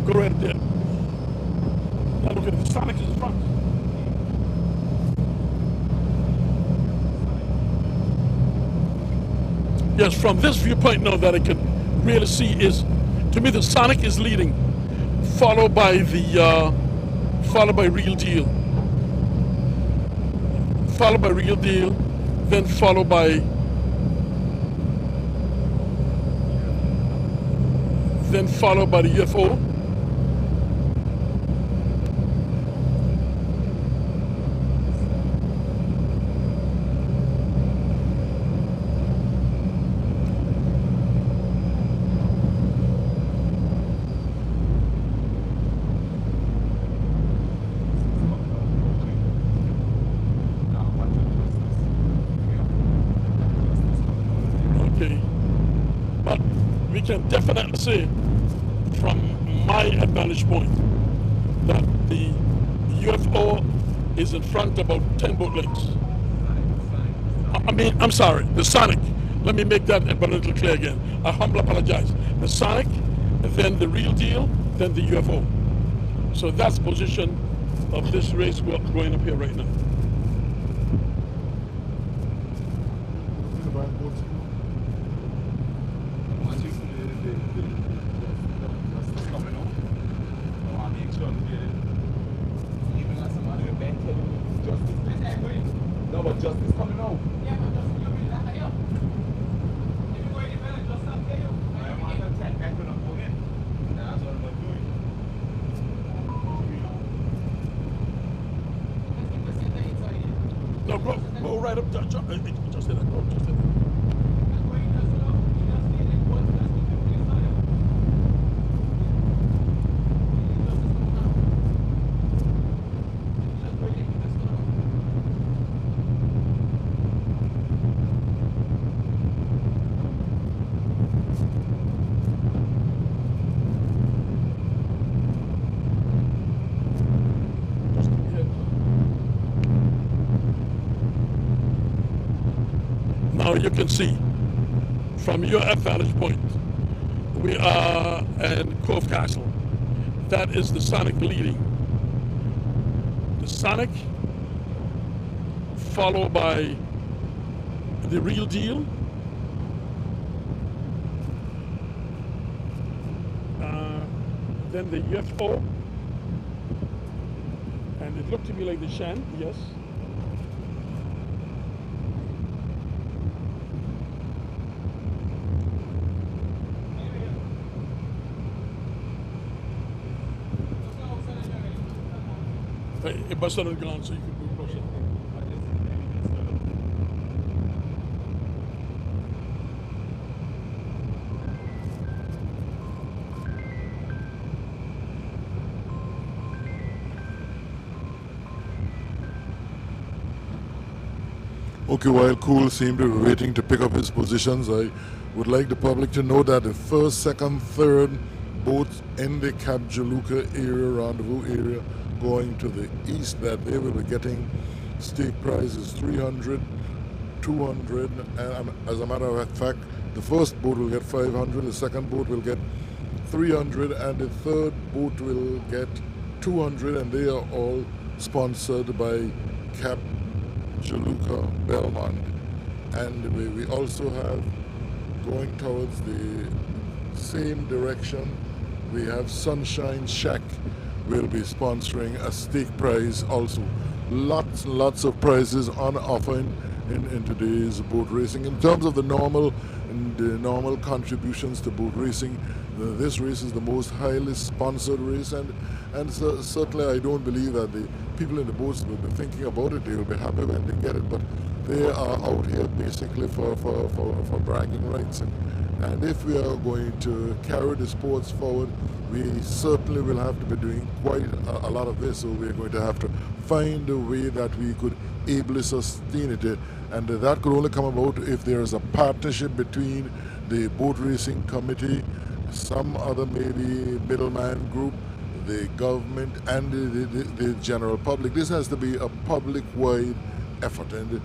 Go right there. Now look at the Sonic is in front. Yes, from this viewpoint now that I can really see is, to me, the Sonic is leading, followed by Real Deal, then followed by the UFO. But we can definitely say, from my vantage point, that the UFO is in front about 10 boat lengths. I'm sorry, the Sonic. Let me make that abundantly clear again. I humbly apologize. The Sonic, then the Real Deal, then the UFO. So that's the position of this race going up here right now. No, but justice coming out. Yeah, but justice coming out. If you go any better, just not tell you. I want to check back when I'm going in. That's what I'm doing. No, go right up there. Just hit it. Go, just hit it. Now you can see from your vantage point, we are in Cove Castle. That is the Sonic leading. The Sonic, followed by the Real Deal, then the UFO, and it looked to me like the Shan, yes. It busted on the ground, so you could move closer. Okay, while Cool seemed to be waiting to pick up his positions, I would like the public to know that the first, second, third boats in the Cap Jaluka area, rendezvous area, going to the east, that they will be getting stake prizes 300, 200, and as a matter of fact, the first boat will get 500, the second boat will get 300, and the third boat will get 200, and they are all sponsored by Cap Jaluka Belmont. And we also have, going towards the same direction, we have Sunshine Shack will be sponsoring a stake prize also. Lots and lots of prizes on offer in today's boat racing. In terms of the normal contributions to boat racing, this race is the most highly sponsored race, and so, certainly I don't believe that the people in the boats will be thinking about it. They will be happy when they get it, but they are out here basically for bragging rights. And if we are going to carry the sports forward, we certainly will have to be doing quite a lot of this. So we're going to have to find a way that we could ably sustain it. And that could only come about if there is a partnership between the boat racing committee, some other maybe middleman group, the government, and the general public. This has to be a public-wide effort, and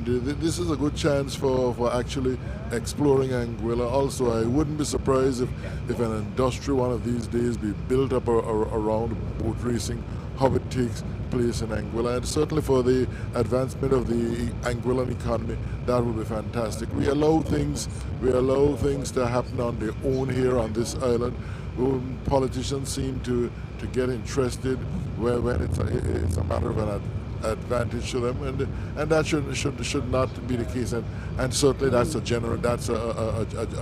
this is a good chance for actually exploring Anguilla. Also, I wouldn't be surprised if an industry one of these days be built up around boat racing, how it takes place in Anguilla, and certainly for the advancement of the Anguillan economy, that would be fantastic. We allow things to happen on their own here on this island. Politicians seem to get interested when it's a matter of an advantage to them, and that should not be the case, and certainly that's a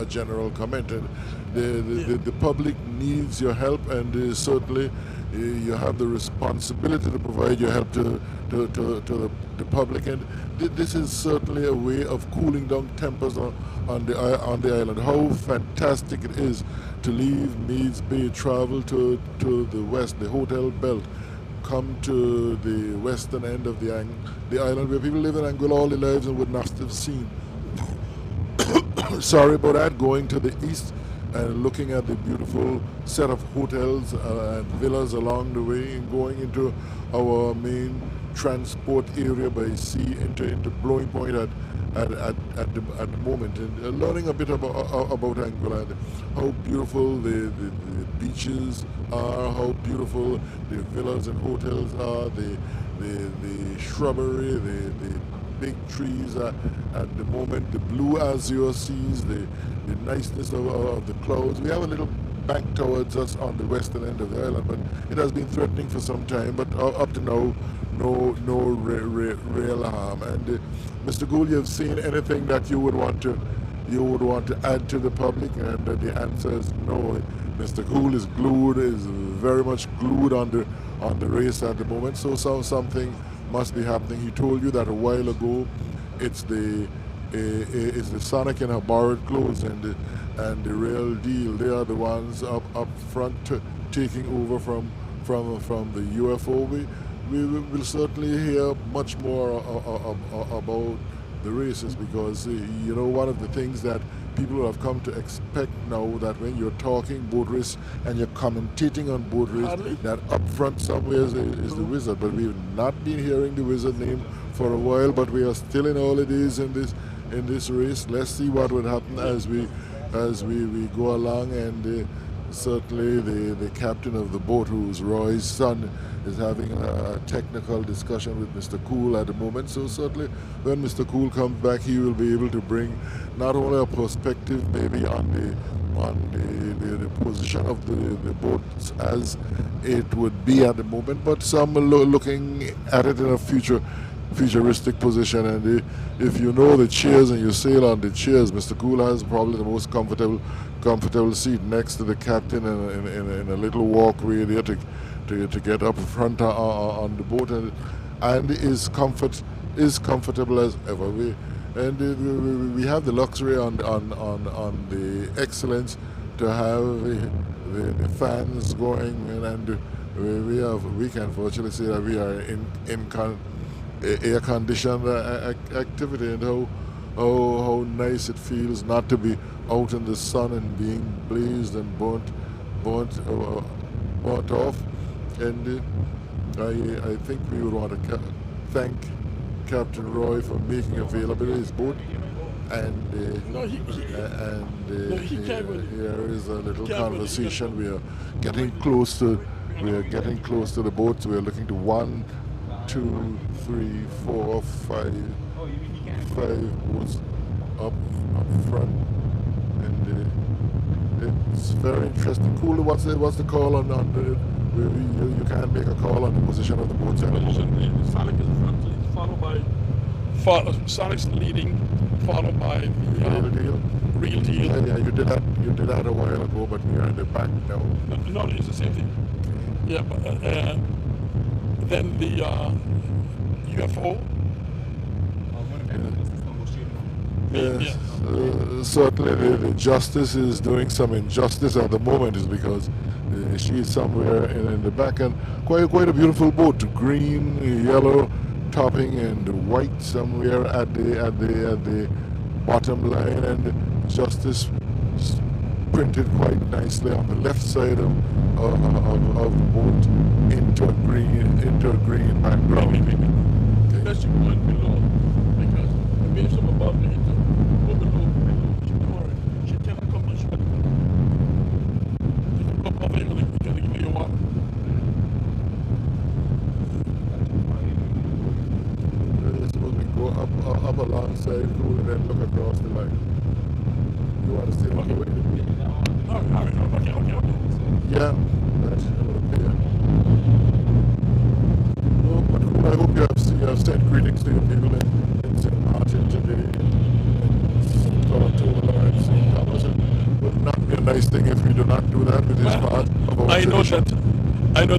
general comment. And the public needs your help, and certainly you have the responsibility to provide your help to the public, and this is certainly a way of cooling down tempers on the island. How fantastic it is to leave Meads Bay, travel to the west, the hotel belt, come to the western end of the island where people live in Anguilla all their lives and would not have seen. Sorry about that. Going to the east and looking at the beautiful set of hotels and villas along the way, and going into our main transport area by sea into Blowing Point at the moment, and learning a bit about Anguilla and how beautiful the beaches are, how beautiful the villas and hotels are, the shrubbery, the big trees at the moment, the blue azure seas, the niceness of the clouds. We have a little bank towards us on the western end of the island, but it has been threatening for some time, but up to now, no real harm. And Mr. Gould, you have seen anything that you would want to add to the public? And the answer is no. Mr. Gould is very much glued on the race at the moment. So something must be happening. He told you that a while ago. It's the Sonic in her borrowed clothes and the real deal. They are the ones up front taking over from the UFO. We will certainly hear much more about the races, because one of the things that people have come to expect now, that when you're talking boat race and you're commentating on boat race, that up front somewhere is the wizard. But we've not been hearing the wizard name for a while, but we are still in holidays in this race. Let's see what would happen as we go along, and certainly the captain of the boat, who's Roy's son, is having a technical discussion with Mr. Cool at the moment. So certainly when Mr. Cool comes back, he will be able to bring not only a perspective maybe on the position of the boats as it would be at the moment, but some looking at it in a futuristic position. And if you know the chairs and you sail on the chairs, Mr. Cool has probably the most comfortable seat next to the captain in a little walkway there to get up front on the boat, and is comfortable as ever. We have the luxury on the excellence to have the fans going, and we can virtually say that we are air-conditioned activity, and how nice it feels not to be out in the sun and being blazed and burnt off. And I think we would want to thank Captain Roy for making available his boat. And No, he can't really. here is a little Can't really. conversation. We are getting close to the boats. We are looking to 1, 2, 3, 4, 5 boats up front, and it's very interesting. Cool. What's the call on the? You can't make a call on the position of the boats at the moment. Sonic is in front, followed by Sonic's leading, followed by the Real Deal. Yeah, you did that a while ago, but we are in the back now. No, it's the same thing. Yeah, but then the UFO. Yes, certainly the justice is doing some injustice at the moment, is because she is somewhere in the back, and quite a beautiful boat, green, yellow topping, and white somewhere at the bottom line, and justice printed quite nicely on the left side of the boat into a green background. Unless you go in below, because the waves from above me to go below, she cannot come much better. If you go above, you're going to give me your water. Suppose we go up alongside, cool, and then look across the line. You want to stay on the way? All right, okay. Yeah, that's okay. No, but cool. I hope you have sent greetings to your people in St. Martin today, and Toronto, and St. Thomas. It would not be a nice thing if we do not do that with this part of our I know tradition.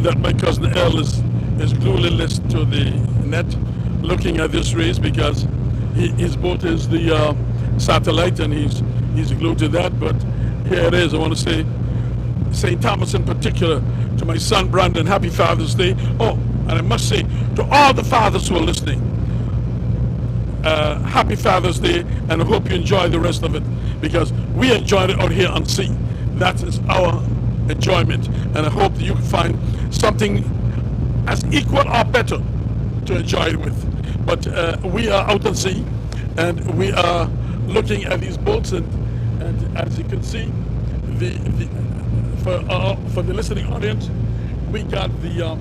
that my cousin Earl is glueless to the net, looking at this race, because his boat is the satellite, and he's glued to that. But here it is. I want to say St. Thomas in particular, to my son Brandon, happy Father's Day. Oh, and I must say to all the fathers who are listening, happy Father's Day, and I hope you enjoy the rest of it, because we enjoyed it out here on sea. That is our enjoyment, and I hope that you can find something as equal or better to enjoy it with. But we are out at sea, and we are looking at these boats, and as you can see, for the listening audience, we got the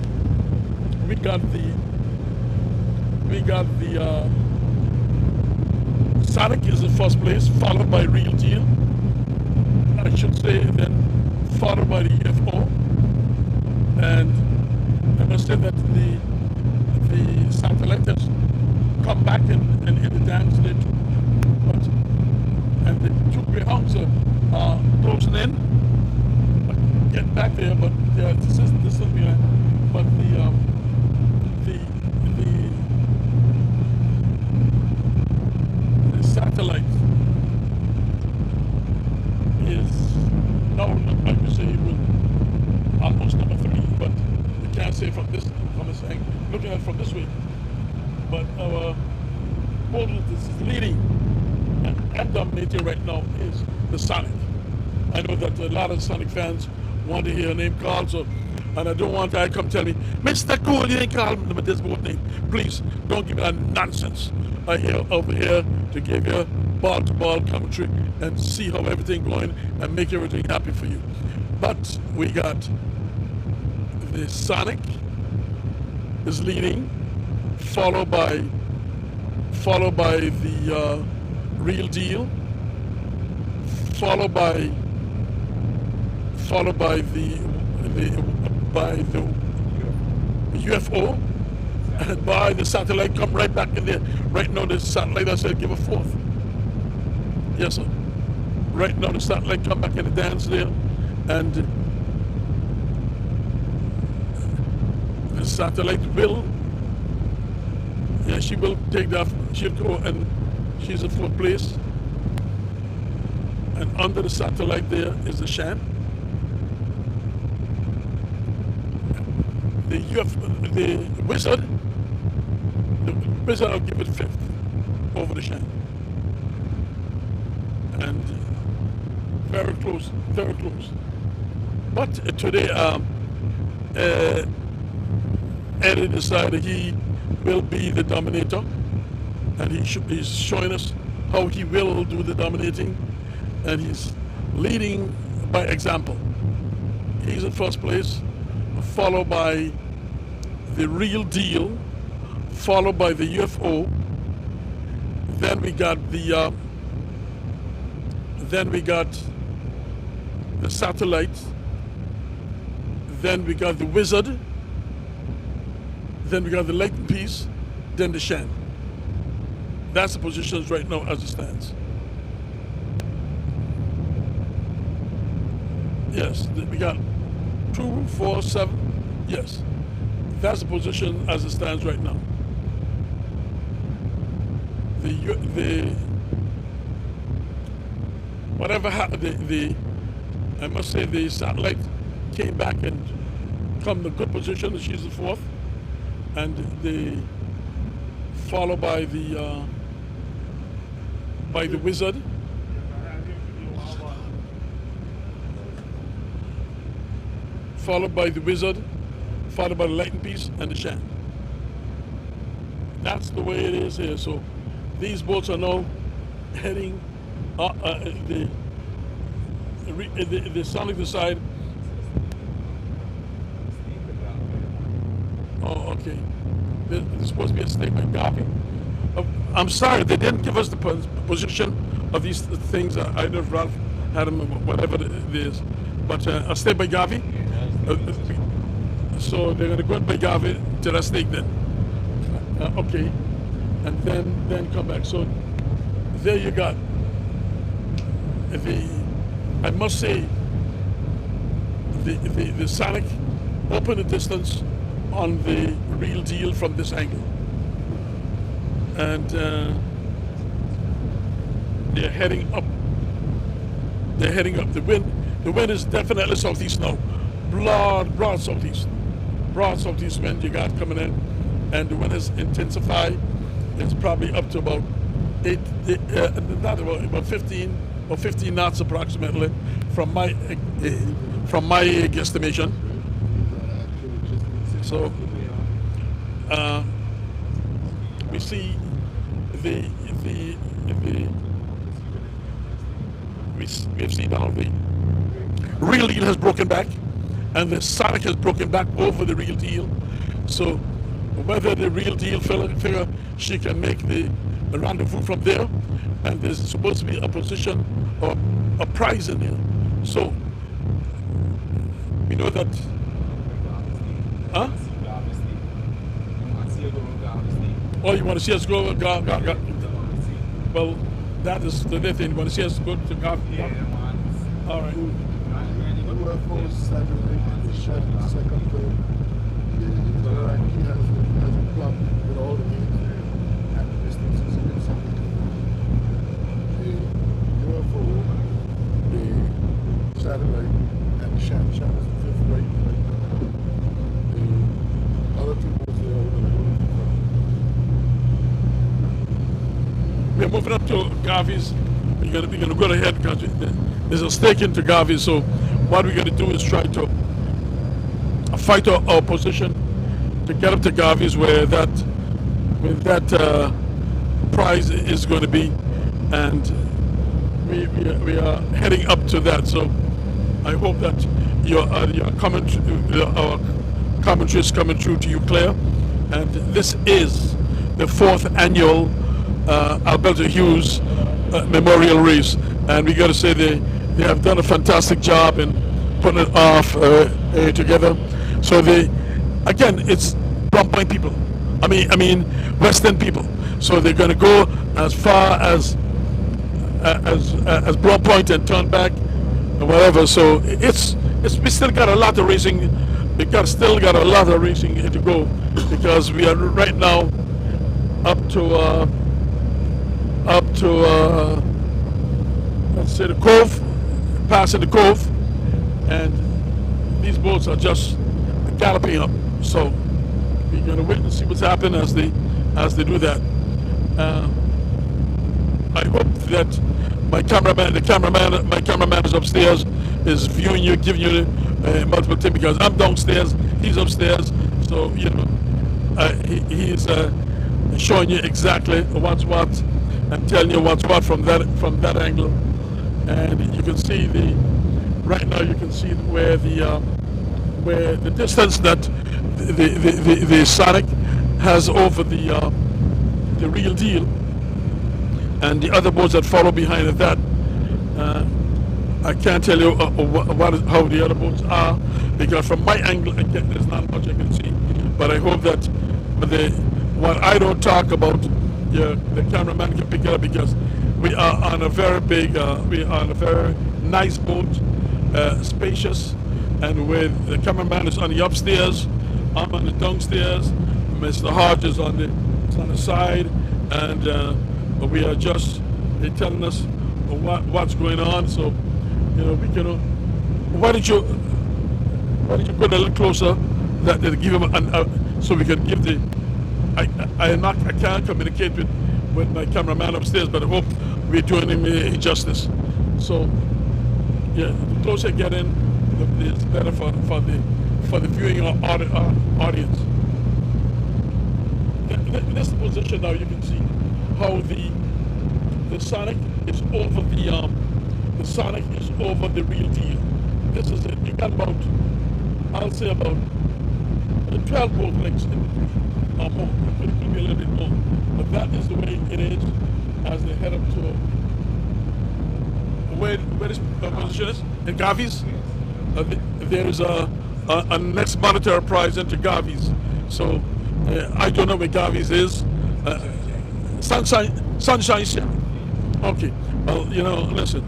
Sonic is in first place, followed by Real Deal. I should say, then followed by the UFO, and I must say that the satellite has come back in the dance there too. And the two Greyhounds are closing in, getting back there, but this is behind. But the satellite is now, I would say, almost number 3, but you can't say from this angle, looking at it from this way. But our boat is leading and dominating right now is the Sonic. I know that a lot of Sonic fans want to hear a name called, so, and I don't want to come tell me, Mr. Cole, you ain't called him with this boat name. Please don't give me that nonsense. I'm here over here to give you ball-to-ball commentary and see how everything going and make everything happy for you. But we got the Sonic is leading, followed by the Real Deal, followed by the UFO, and by the satellite come right back in there. Right now the satellite, I said give a 4th. Yes, sir. Right now the satellite come back in the dance there, and the satellite will, she will take that, she'll go, and she's in 4th place. And under the satellite there is the Shan. The Wizard, Wizard, I'll give it fifth over the Shan. And very close, very close. But today, Eddie decided he will be the dominator, and he's showing us how he will do the dominating, and he's leading by example. He's in first place, followed by the Real Deal, followed by the UFO. Then we got the Satellite. Then we got the Wizard. Then we got the Lightning Piece. Then the Shan. That's the positions right now as it stands. Yes, we got 2, 4, 7. Yes, that's the position as it stands right now. Whatever happened, I must say the Satellite came back and come in a good position. She's the fourth, and followed by the Wizard. Followed by the Wizard, followed by the Lightning Piece and the Shan. That's the way it is here. So these boats are now heading the Sonic the side. Oh, okay. There's supposed to be a statement copy. I'm sorry, they didn't give us the position of these things. I don't know if Ralph had them, whatever it is. But a stake by Gavi. So they're going to go by Gavi to that stake then. Okay. And then come back. So there you got I must say the Sonic opened the distance on the Real Deal from this angle. And they're heading up. They're heading up. The wind is definitely southeast now. Broad southeast. Broad southeast wind you got coming in. And the wind is intensified. It's probably up to about 15 or 15 knots approximately from my guesstimation. So we see we've seen how the Real Deal has broken back, and the Sonic has broken back over the Real Deal. So whether the Real Deal figure she can make the rendezvous from there, and there's supposed to be a position or a prize in there. So we know that. Huh? Oh, you want to see us go? Well, that is the thing. You want to see us go to God? Yeah. All right. UFO satellite is shot in the second plane. He has a plot with all the names and the distances significant. The UFO, the satellite, and the Shan. Shan is the fifth right now. The other two boats are over there. We're moving up to Garvey's. We're gonna go ahead because there's a stake into Garvey. So what we're gonna do is try to fight our position to get up to Garvey's where that prize is going to be, and we are heading up to that. So I hope that your our commentary is coming through to you clear. And this is the 4th annual Alberta Hughes Memorial Race, and we got to say they have done a fantastic job in putting it off together. So again, it's Brom Point people. I mean Western people. So they're going to go as far as Brom Point and turn back or whatever. So we still got a lot of racing. Still got a lot of racing to go, because we are right now up to let's say the Cove, passing the Cove, and these boats are just galloping up. So we're going to wait and see what's happening as the as they do that. I hope that my cameraman is upstairs, is viewing you, giving you multiple tips, because I'm downstairs, he's upstairs, so he's showing you exactly what's what and telling you what's what from that angle. And you can see right now you can see where the distance that the Sonic has over the real deal, and the other boats that follow behind that. I can't tell you how the other boats are, because from my angle, again, there's not much I can see. But I hope that what I don't talk about, the cameraman can pick it up, because we are on a very nice boat, spacious, and where the cameraman is on the upstairs, I'm on the downstairs, Mr. Hodge is on the side, and we are just telling us what's going on. So we can. Why don't you go a little closer, that give him so we can give the. I can't communicate with my cameraman upstairs, but I hope we're doing him justice. So the closer you get in, it's better for the viewing audience. This position now, you can see how the Sonic is over the Sonic is over the real deal. This is it. You got about, I'll say about 12 boat lengths in between, or more. It could be a little bit more, but that is the way it is as they head up to where this position is in Gavies. There is a next monetary prize into Gavies. So I don't know where Gavies is. Sunshine Ship. Okay. Well, listen.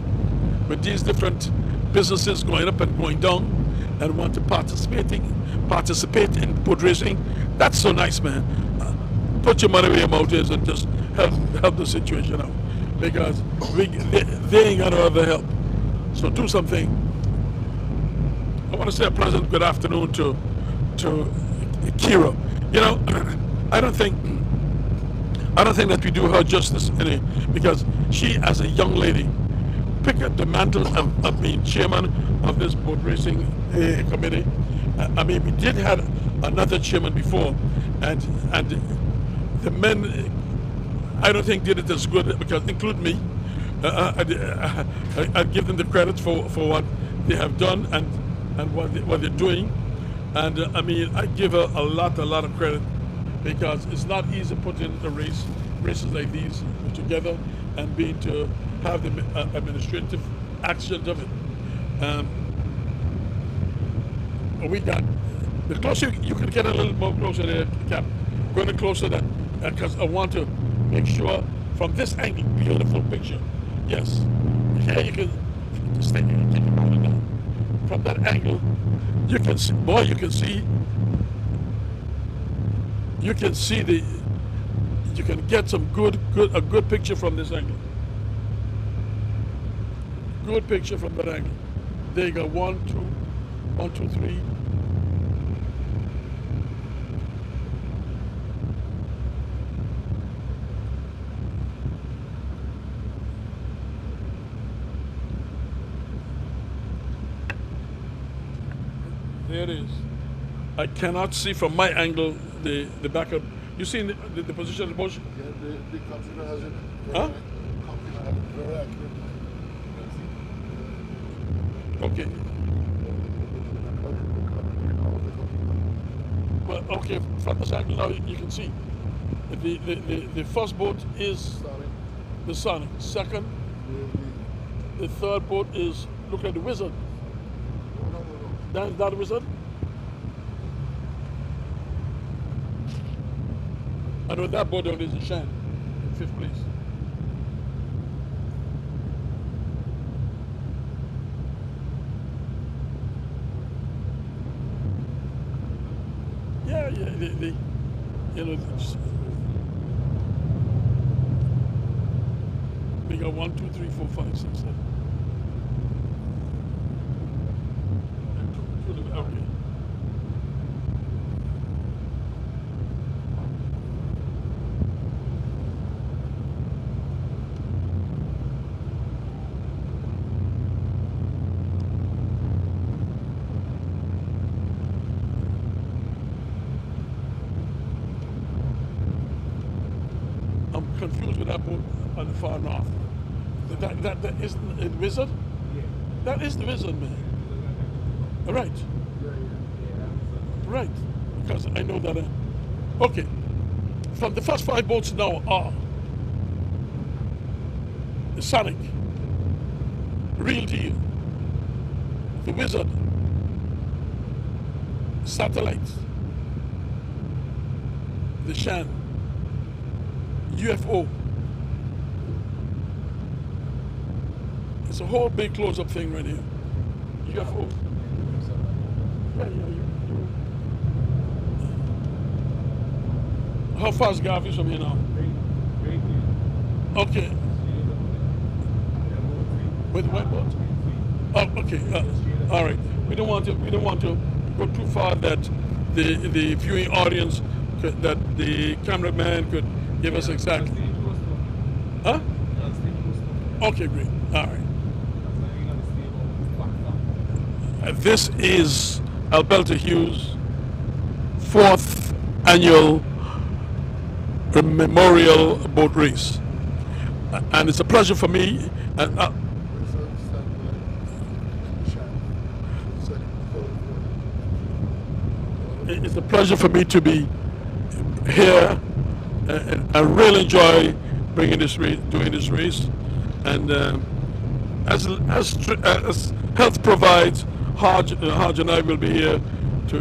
With these different businesses going up and going down, and want to participate in boat racing, that's so nice, man. Put your money where your mouth is and just help the situation out, because they ain't gonna ever help. So do something. I want to say a pleasant good afternoon to Kira. I don't think that we do her justice because she, as a young lady, picked up the mantle of being chairman of this boat racing committee. We did have another chairman before, and the men, I don't think did it as good, because include me. I give them the credit for what they have done and what they're doing, and I give her a lot of credit, because it's not easy putting the races like these together and being to have the administrative action of it. We got the closer you can get a little more closer there, Cap. Going closer, that because I want to make sure from this angle, beautiful picture. Yes, here you can stay here and keep it rolling down. From that angle, you can see. Boy, you can see. You can see you can get some a good picture from this angle. Good picture from that angle. There you go. 1, 2, 3. There it is. I cannot see from my angle the backup. You see the position of the boat? Yeah, the computer has it. Huh? Computer has it very accurate. Okay. Well, okay, from this angle now you can see the first boat is the Sonic. Second, the third boat is, look at the Wizard. That's that Wizard. I know that boat down is the Shan in 5th place. Yeah, we got 1, 2, 3, 4, 5, 6, 7. Okay. confused with that boat on the far north. That isn't the Wizard? That is the Wizard, man. Right. Right. Because I know that. Okay. From the first 5 boats now are the Sonic, Real Deal, the Wizard, Satellite, the Shan, UFO. It's a whole big close-up thing right here. UFO. How far is Garvey's from here now? Okay. With white boat? Oh, okay. All right. We don't want to go too far that the viewing audience that the cameraman could give us exactly. Huh? Okay, great. All right. This is Alberta Hughes' 4th annual memorial boat race, and it's a pleasure for me. It's a pleasure for me to be here. I really enjoy doing this race, and as health provides, Haj and I will be here to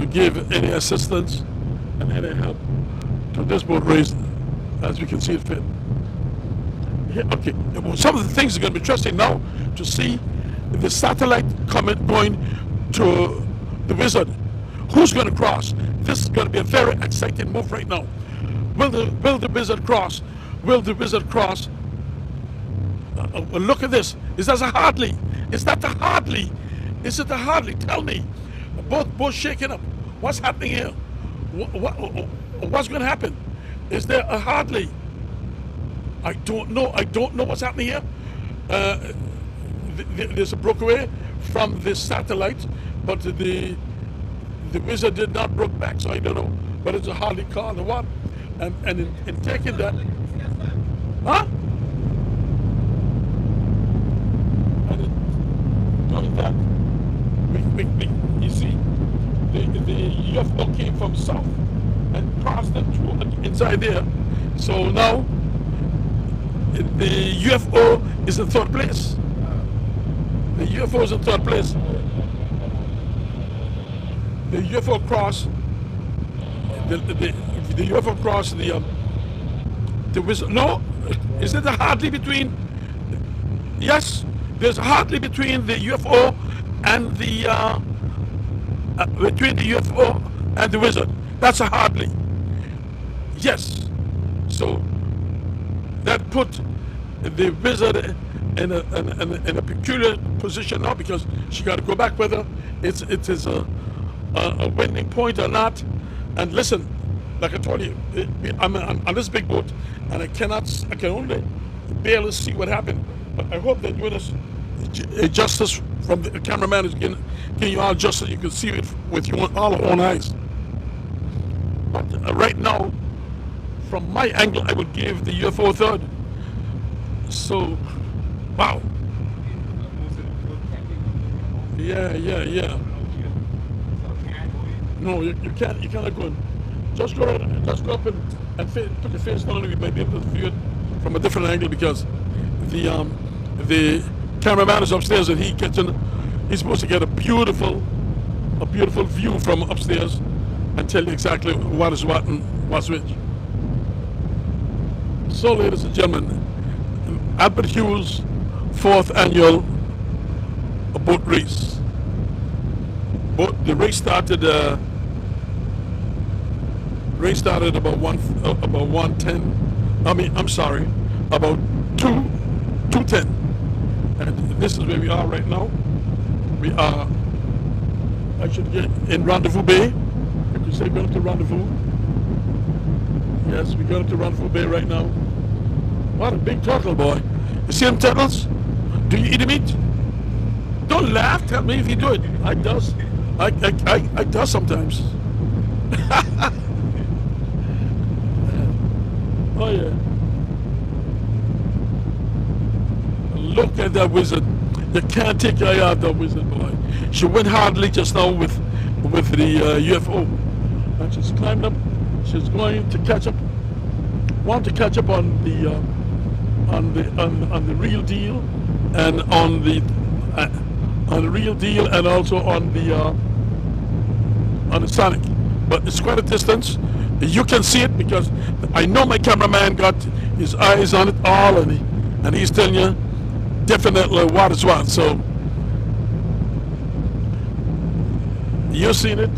give any assistance and any help to this boat race as we can see it fit. Yeah, okay, some of the things are going to be interesting now to see the satellite going to the Wizard. Who's going to cross? This is going to be a very exciting move right now. Will the Wizard cross? Will the Wizard cross? Look at this. Is that a Hardley? Is that a Hardley? Is it a Hardley? Tell me. Both shaking up. What's happening here? What's going to happen? Is there a Hardley? I don't know. I don't know what's happening here. There's a breakaway from this satellite, but the Wizard did not broke back, so I don't know. But it's a Hardley car or what? And in taking that, huh? And in doing that, you see, the UFO came from south and crossed them through inside there. So now the UFO is in 3rd place. The UFO is in 3rd place. The UFO crossed the UFO crossed the Wizard. No, is it a Hardley between? Yes, there's a Hardley between the UFO and the Wizard. That's a Hardley. Yes. So that put the Wizard in a peculiar position now, because she got to go back whether it is a winning point or not. And listen, like I told you, I'm on this big boat, and I can only barely see what happened. But I hope that doing us justice from the cameraman is giving you all justice. You can see it with your all own eyes. But right now, from my angle, I would give the UFO 3rd. So, wow. Yeah. No, you can't. You cannot go in. Just go up and put your face down. We might be able to view it from a different angle, because the cameraman is upstairs and he gets in. He's supposed to get a beautiful view from upstairs and tell you exactly what is what and what's which. So, ladies and gentlemen, Albert Hughes' 4th annual boat race. The race started. About 1:10. About 2:10. And this is where we are right now. We are. I should get in Rendezvous Bay. You could say we're going to Rendezvous. Yes, we're going to Rendezvous Bay right now. What a big turtle, boy! You see them turtles? Do you eat the meat? Don't laugh. Tell me if you do it. I does. I does sometimes. Oh yeah. Look at that wizard. You can't take your eye off that wizard, boy. She went hardly just now with the UFO. And she's climbed up. She's going to catch up. Want to catch up on the real deal, and on the real deal, and also on the Sonic. But it's quite a distance. You can see it because I know my cameraman got his eyes on it all, and he's telling you definitely what is what. So you've seen it.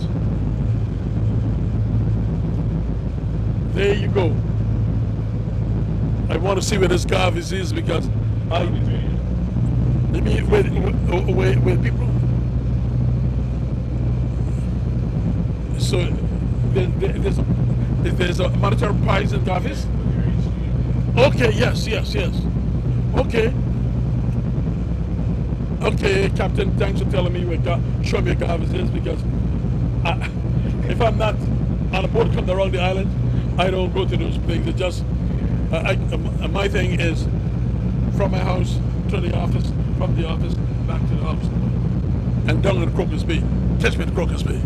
There you go. I want to see where this Garvis is because I mean where people. So there's a monetary prize in Garvis. Okay. Yes. Okay, Captain. Thanks for telling me show me where Garvis is because if I'm not on a boat coming around the island, I don't go to those things. It just my thing is from my house to the office, from the office back to the house, and down to the Crocus Bay. Catch me at the Crocus Bay.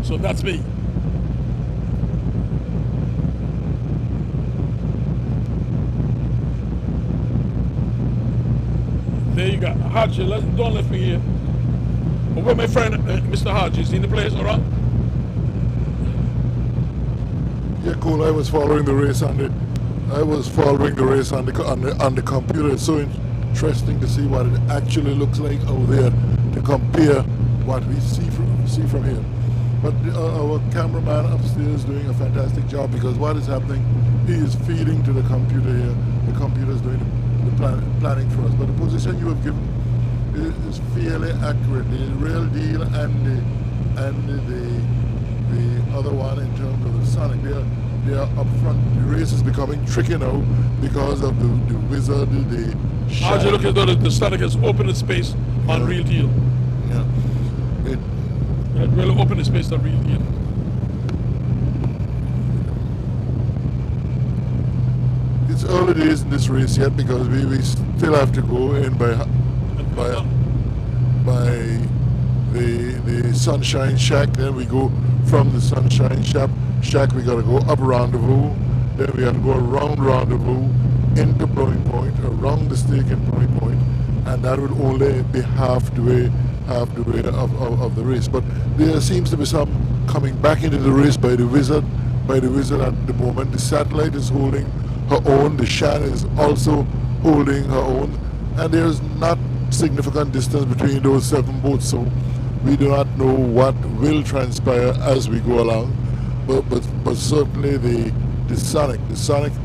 So that's me. There you go, Hodge. Don't let me here. But where my friend Mr. Hodge is in the place, all right? Yeah, cool. I was following the race on the computer. It's so interesting to see what it actually looks like out there to compare what we see from here. But our cameraman upstairs is doing a fantastic job because what is happening, he is feeding to the computer here. The computer is doing the planning for us. But the position you have given is fairly accurate. The real deal and the other one in terms of the Sonic, they are up front. The race is becoming tricky now because of the wizard, the How do you look at the Sonic has opened its space on Real Deal? Yeah. It really opened its space on Real Deal. It's early days in this race yet because we still have to go in by the Sunshine Shack. Then we go from the Sunshine Shack. We got to go up Rendezvous. Then we got to go around Rendezvous into Blowing Point, around the stake in Blowing Point, and that would only be half the way of the race. But there seems to be some coming back into the race by the wizard at the moment. The satellite is holding her own. The Shan is also holding her own, and there's not significant distance between those 7 boats, so we do not know what will transpire as we go along. But certainly the Sonic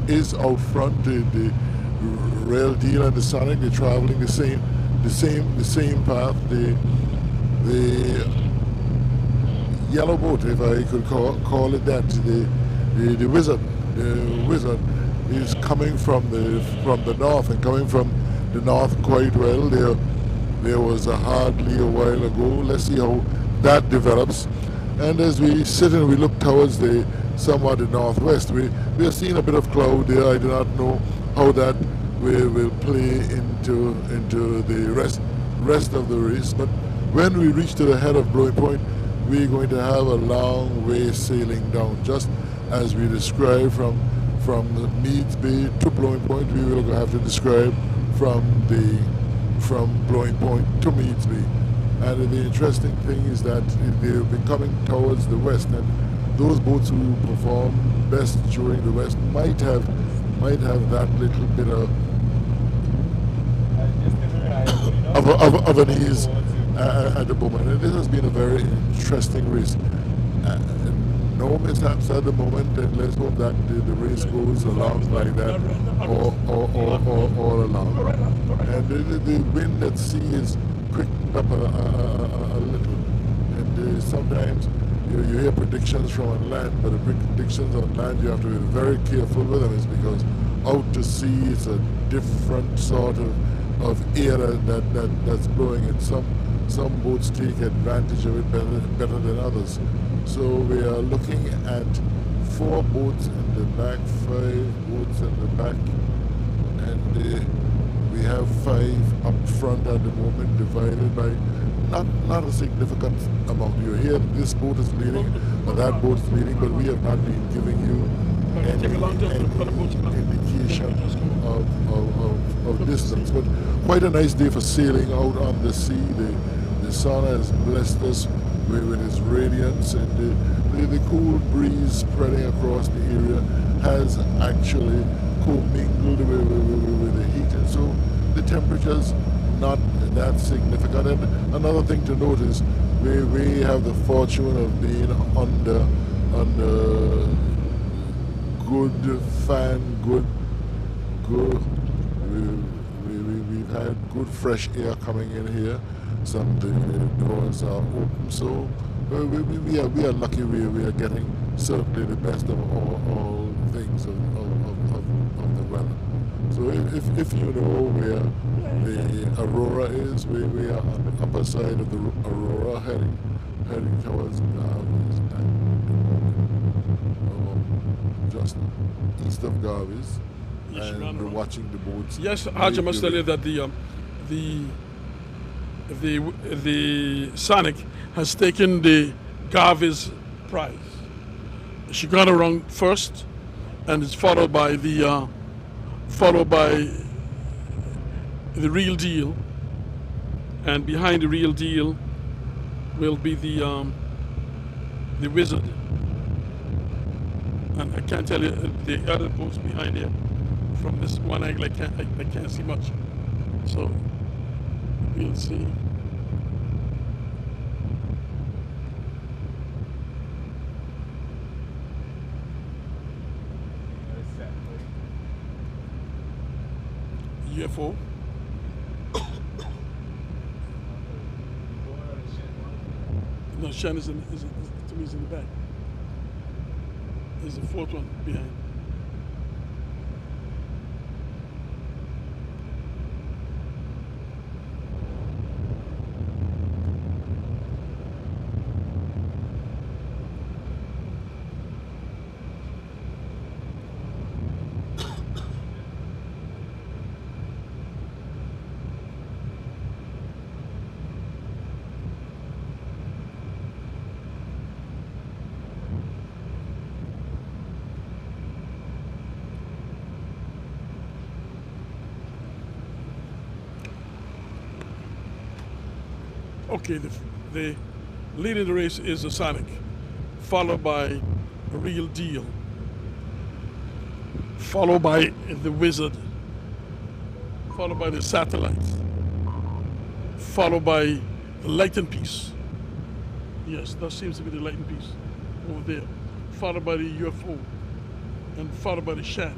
is out front. The Real Deal and the Sonic, they're traveling the same path. The yellow boat, if I could call it that, the wizard is coming from the north, and coming from the north quite well. There was a hardly a while ago. Let's see how that develops. And as we sit and we look towards somewhat the northwest, we are seeing a bit of cloud there. I do not know how that will play into the rest of the race. But when we reach to the head of Blowing Point, we're going to have a long way sailing down, just as we described from Meads Bay to Blowing Point. We will have to describe from Blowing Point to Meads Bay. And the interesting thing is that they've been coming towards the west, and those boats who perform best during the west might have that little bit of an ease at the moment. And this has been a very interesting race. No mishaps at the moment, and let's hope that the race goes along like that all along. And the wind at sea is quickened up a little, and sometimes you hear predictions from on land, but the predictions on land you have to be very careful with them, is because out to sea it's a different sort of air that's blowing, and some boats take advantage of it better than others. So we are looking at 4 boats in the back, 5 boats in the back, and we have 5 up front at the moment, divided by not a significant amount. You hear this boat is leading, or that boat is leading, but we have not been giving you any indication of distance. But quite a nice day for sailing out on the sea. The sun has blessed us with its radiance, and the cool breeze spreading across the area has actually commingled with the heat, and so the temperature's not that significant. And another thing to note is we have the fortune of being under good fan, we've had good fresh air coming in here. Some of the doors are open, so we are lucky. We are getting certainly the best of all things of the weather. So if you know where the Aurora is, we are on the upper side of the Aurora, heading towards Garvey's, and just east of Garvey's, and we're watching the boats. Yes, Haj, I must tell you that the Sonic has taken the Garvey's prize. She got around first, and it's followed by the Real Deal, and behind the Real Deal will be the Wizard, and I can't tell you the other boats behind here. From this one angle, I can't see much, so we'll see. UFO. No, Shan is to me is in the back. There's a 4th one behind. Okay, the lead in the race is the Sonic, followed by a Real Deal, followed by the Wizard, followed by the Satellite, followed by the Lighten Piece. Yes, that seems to be the Lighten Piece over there, followed by the UFO, and followed by the Shan.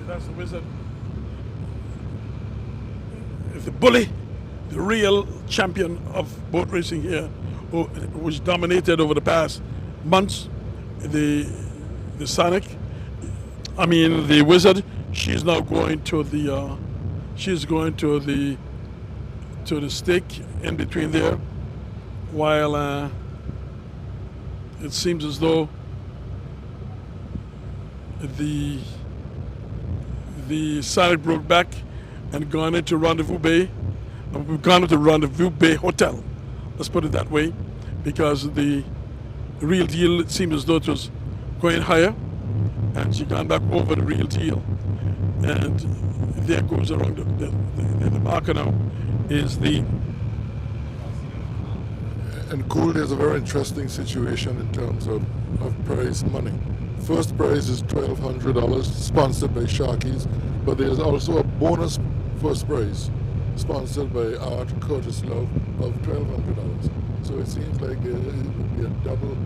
That's the Wizard. The Bully, the real champion of boat racing here, who was dominated over the past months. The Sonic, the Wizard, she's now going to the stake in between there, while it seems as though the Sonic broke back and gone into Rendezvous Bay. We've gone into Rendezvous Bay Hotel, let's put it that way, because the Real Deal, it seems as though it was going higher, and she gone back over the Real Deal, and there goes around the marker now is the. And Cool, there's a very interesting situation in terms of prize money. First prize is $1,200, sponsored by Sharkies, but there's also a bonus first prize sponsored by Art Curtis Love of $1,200. So it seems like it would be a double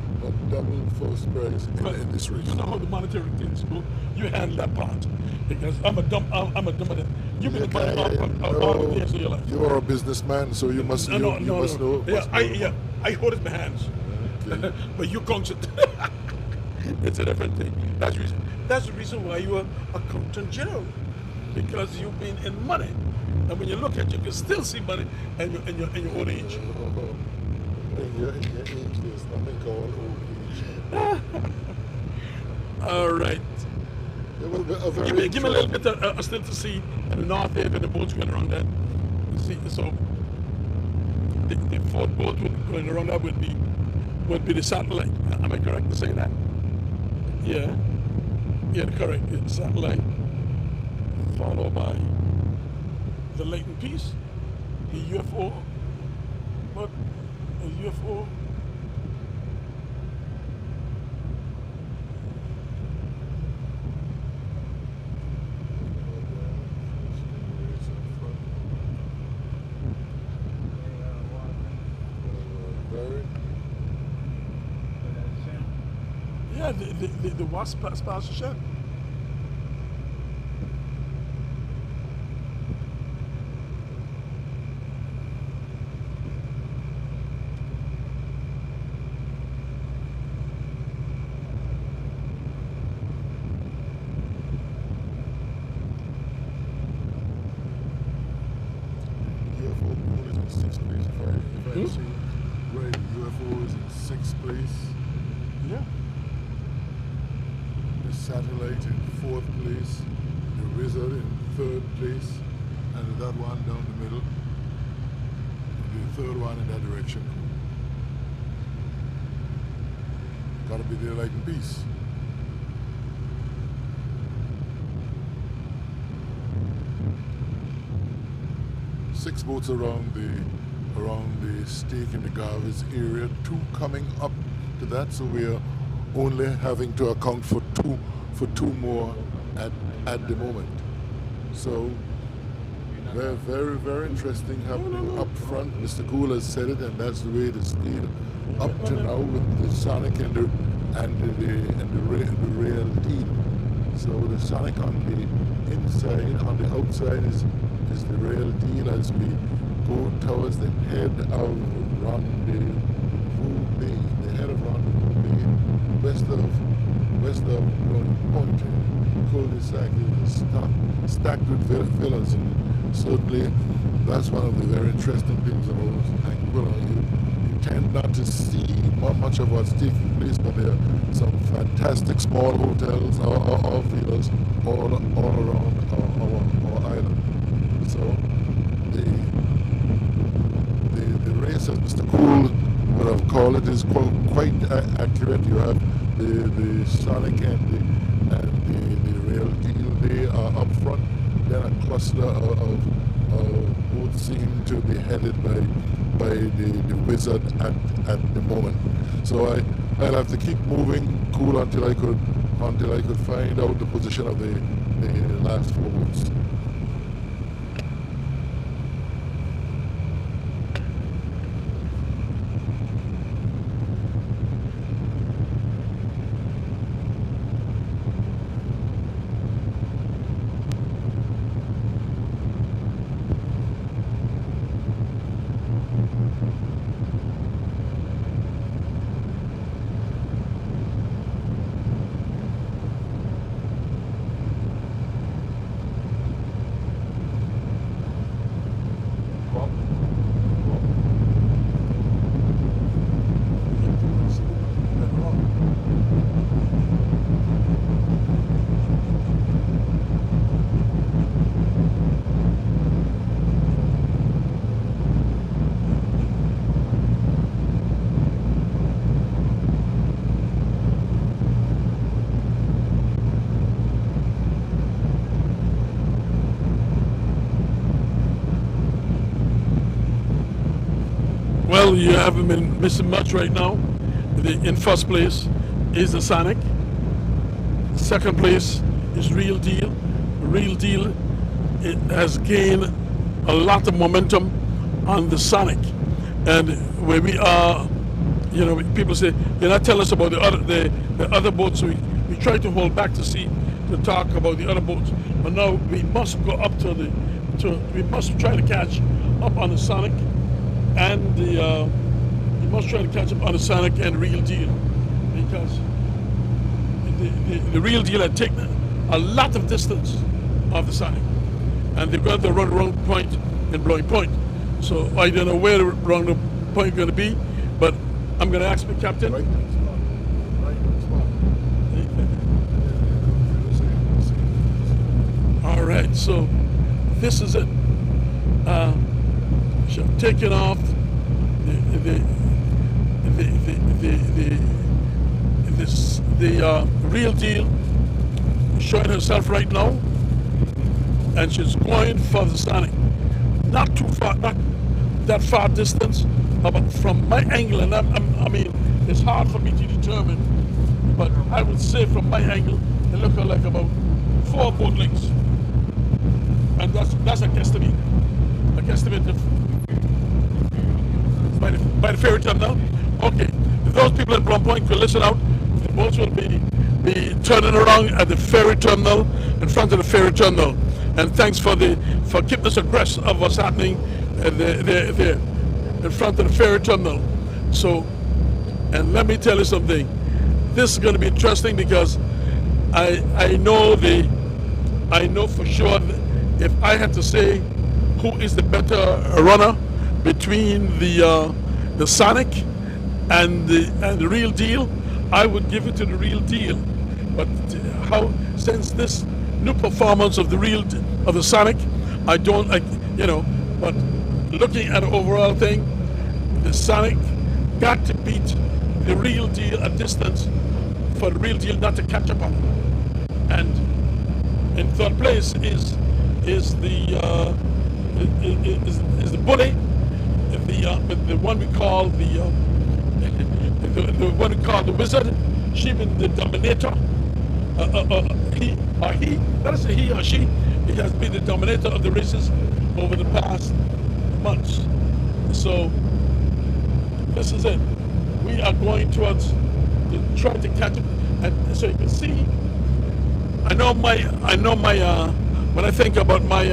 first prize in this race. You know how the monetary things go. You handle that part because I'm a dumb. You've been all the years of your life. You are a businessman, so you must know. Yeah, I hold it in my hands, Okay. but you count it. It's a different thing. That's the reason why you are accountant general, because you've been in money, and when you look at it, you can still see money in your old age. In your age, there's nothing called old age. All right. It will be a very Give me a little bit still to see in the north end and the boats going around that. See, so the fourth boat going around that would be the satellite. Am I correct to say that? Yeah. Yeah, correct. It's satellite. Followed by the latent piece, the UFO. What? A UFO. Yeah, the wasp past the shed. UFO moon is in sixth place. If I see right, UFO is in sixth place. Yeah. The satellite in fourth place. The wizard in third place. And that one down the middle. The third one in that direction. Gotta be there like in peace. Six boats around the stake in the Garvis area, two coming up to that, so we are only having to account for two more at the moment. So very interesting happening up front. Mr. Cool has said it, and that's the way it is stayed up to now with the Sonic and the rail team. So the Sonic on the inside, on the outside is the rail deal as we go towards the head of Rendezvous Bay, west of Point. Cul-de-sac is stacked with villas, and certainly that's one of the very interesting things about Anguilla. You tend not to see much of what's taking place, but there are some fantastic small hotels or villas all around our island. So the race, as Mr. Cool would have called it, is quite accurate. You have the Sonic and the rail deal. They are up front. Then a cluster of boats seem to be headed by the wizard at the moment. So I'll have to keep moving Cool until I could find out the position of the last four boats. Well, you haven't been missing much right now. In first place is the Sonic. Second place is Real Deal. Real Deal, it has gained a lot of momentum on the Sonic, and where we are, you know, people say they're not telling us about the other boats. So we try to hold back to talk about the other boats, but now we must go up we must try to catch up on the Sonic and we must try to catch up on the Sonic and Real Deal, because the Real Deal had taken a lot of distance off the Sonic, and they've got the run point in Blowing Point. So I don't know where the run point is going to be, but I'm going to ask the captain. Right spot. All right, so this is it. She's taken off the Real Deal, showing herself right now, and she's going for the Sonic. Not too far, not that far distance, but from my angle, and I mean, it's hard for me to determine, but I would say from my angle, it looks like about 4 boat lengths, and that's a guesstimate. A guesstimate by the ferry terminal. Okay, those people at Blowing Point could listen out. The boats will be turning around at the ferry terminal, in front of the ferry terminal. And thanks for keeping us abreast of what's happening there in front of the ferry terminal. So, and let me tell you something. This is going to be interesting, because I know for sure that if I had to say who is the better runner between the Sonic and the Real Deal, I would give it to the Real Deal. But since this new performance of the Sonic, I don't, but looking at the overall thing, the Sonic got to beat the Real Deal at distance for the Real Deal not to catch up on it. And in third place is the bully, the one we call the one we call the Wizard. She been the dominator. Let us say he or she, he has been the dominator of the races over the past months. So this is it. We are going towards to try to catch up, and so you can see. I know my when I think about my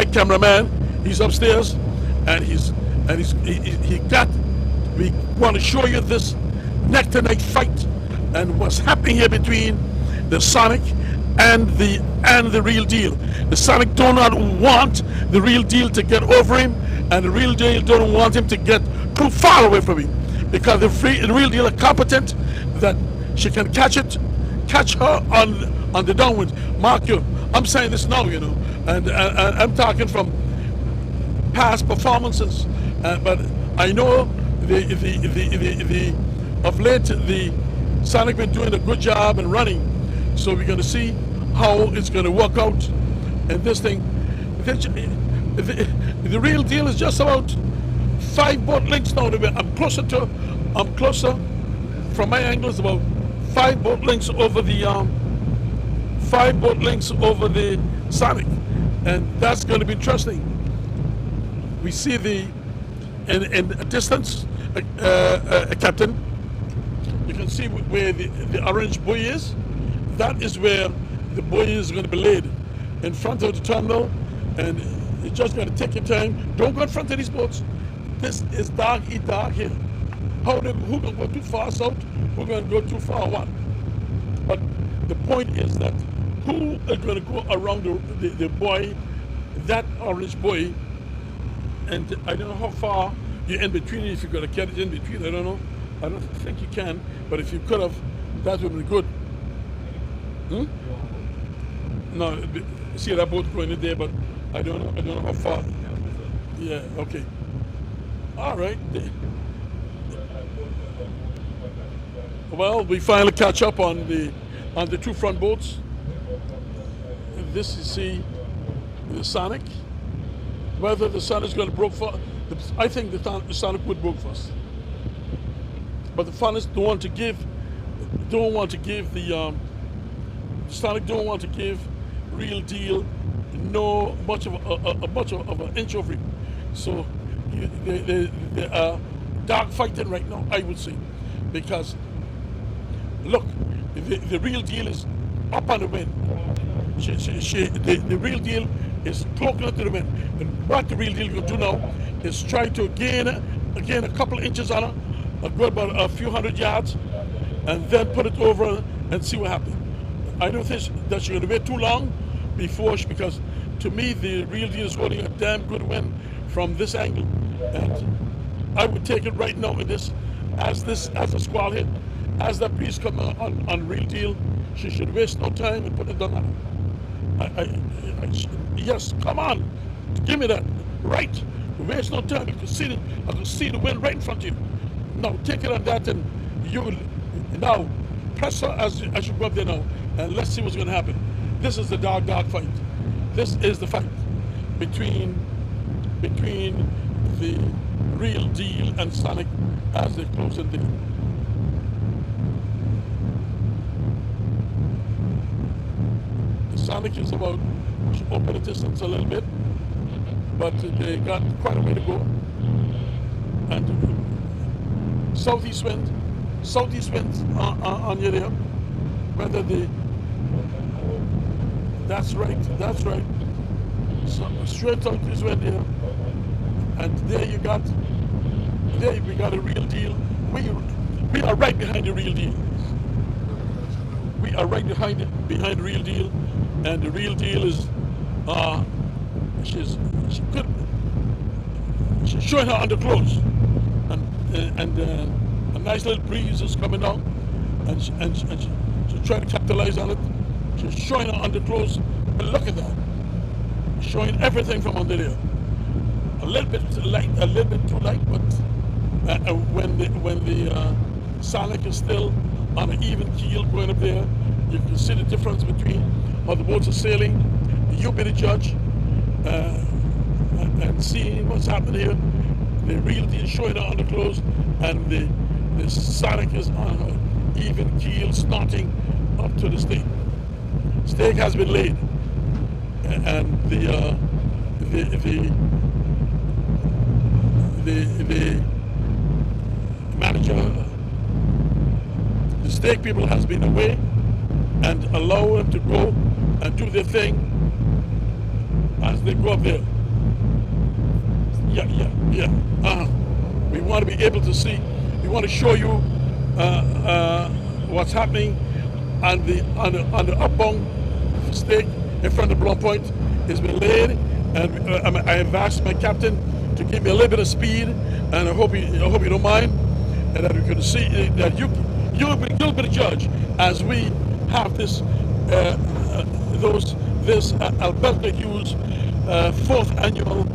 cameraman, he's upstairs, and he got. We want to show you this neck-to-neck fight and what's happening here between the Sonic and the Real Deal. The Sonic do not want the Real Deal to get over him, and the Real Deal don't want him to get too far away from him, because the Real Deal are competent that she can catch her on the downwind. Mark you, I'm saying this now, and I'm talking from past performances, but I know of late the Sonic been doing a good job and running, so we're going to see how it's going to work out. And this thing, the Real Deal is just about 5 boat lengths now. I'm closer from my angle. It's about 5 boat lengths over the 5 boat lengths over the Sonic, and that's going to be interesting. We see in distance, Captain, you can see where the orange buoy is. That is where the buoy is going to be laid, in front of the terminal, and you're just going to take your time. Don't go in front of these boats. This is dark here. Who going to go too far south? Who going to go too far what? But the point is that who are going to go around the buoy, that orange buoy, and I don't know how far you're in between. If you're going to catch it in between, I don't know. I don't think you can, but if you could have, that would be good. No, see that boat going in there, but I don't know how far. Yeah, okay. All right. Well, we finally catch up on the 2 front boats. This you see the Sonic. Whether the Sonic is going to broke first, I think the Sonic would broke first. But the funnest don't want to give the Sonic don't want to give real deal, no much of an inch of it. So they are dark fighting right now, I would say, because look, the real deal is up on the wind. The real deal is cloaking up to the wind. And what the real deal will do now is try to gain a couple inches on her, go about a few hundred yards, and then put it over and see what happens. I don't think that she's going to wait too long before because to me the real deal is holding a damn good wind from this angle, and I would take it right now in this as a squall hit, as that breeze come on real deal. She should waste no time and put it down on her. Yes, come on, give me that right. Waste no time. I can see the wind right in front of you. Now take it on that, and you will now press her as you go up there now, and let's see what's going to happen. This is the dark fight. This is the fight between the real deal and Sonic as they close in there. Sonic is about open the distance a little bit, but they got quite a way to go. And southeast wind on you there. Whether that's right. So straight southeast wind there, and there we got a real deal. We are right behind the real deal. We are right behind the real deal, and the real deal is she's showing her underclothes, and a nice little breeze is coming down, and she's trying to capitalize on it. She's showing her underclothes, but look at that, showing everything from under there. A little bit too light, but when the Sonic is still on an even keel going up there, you can see the difference between how the boats are sailing. You be the judge and see what's happening here. The real deal showing her underclothes, and the Sonic is on her even keel, snorting up to the stake. Stake has been laid, and the manager, the stake people has been away and allow them to go and do their thing as they go up there. Yeah. We want to be able to see. We want to show you what's happening on the upbound stake in front of the blown point. It's been laid, and I have asked my captain to give me a little bit of speed, and I hope you don't mind, and that we can see that you'll be the judge as we have this Alberta Hughes fourth annual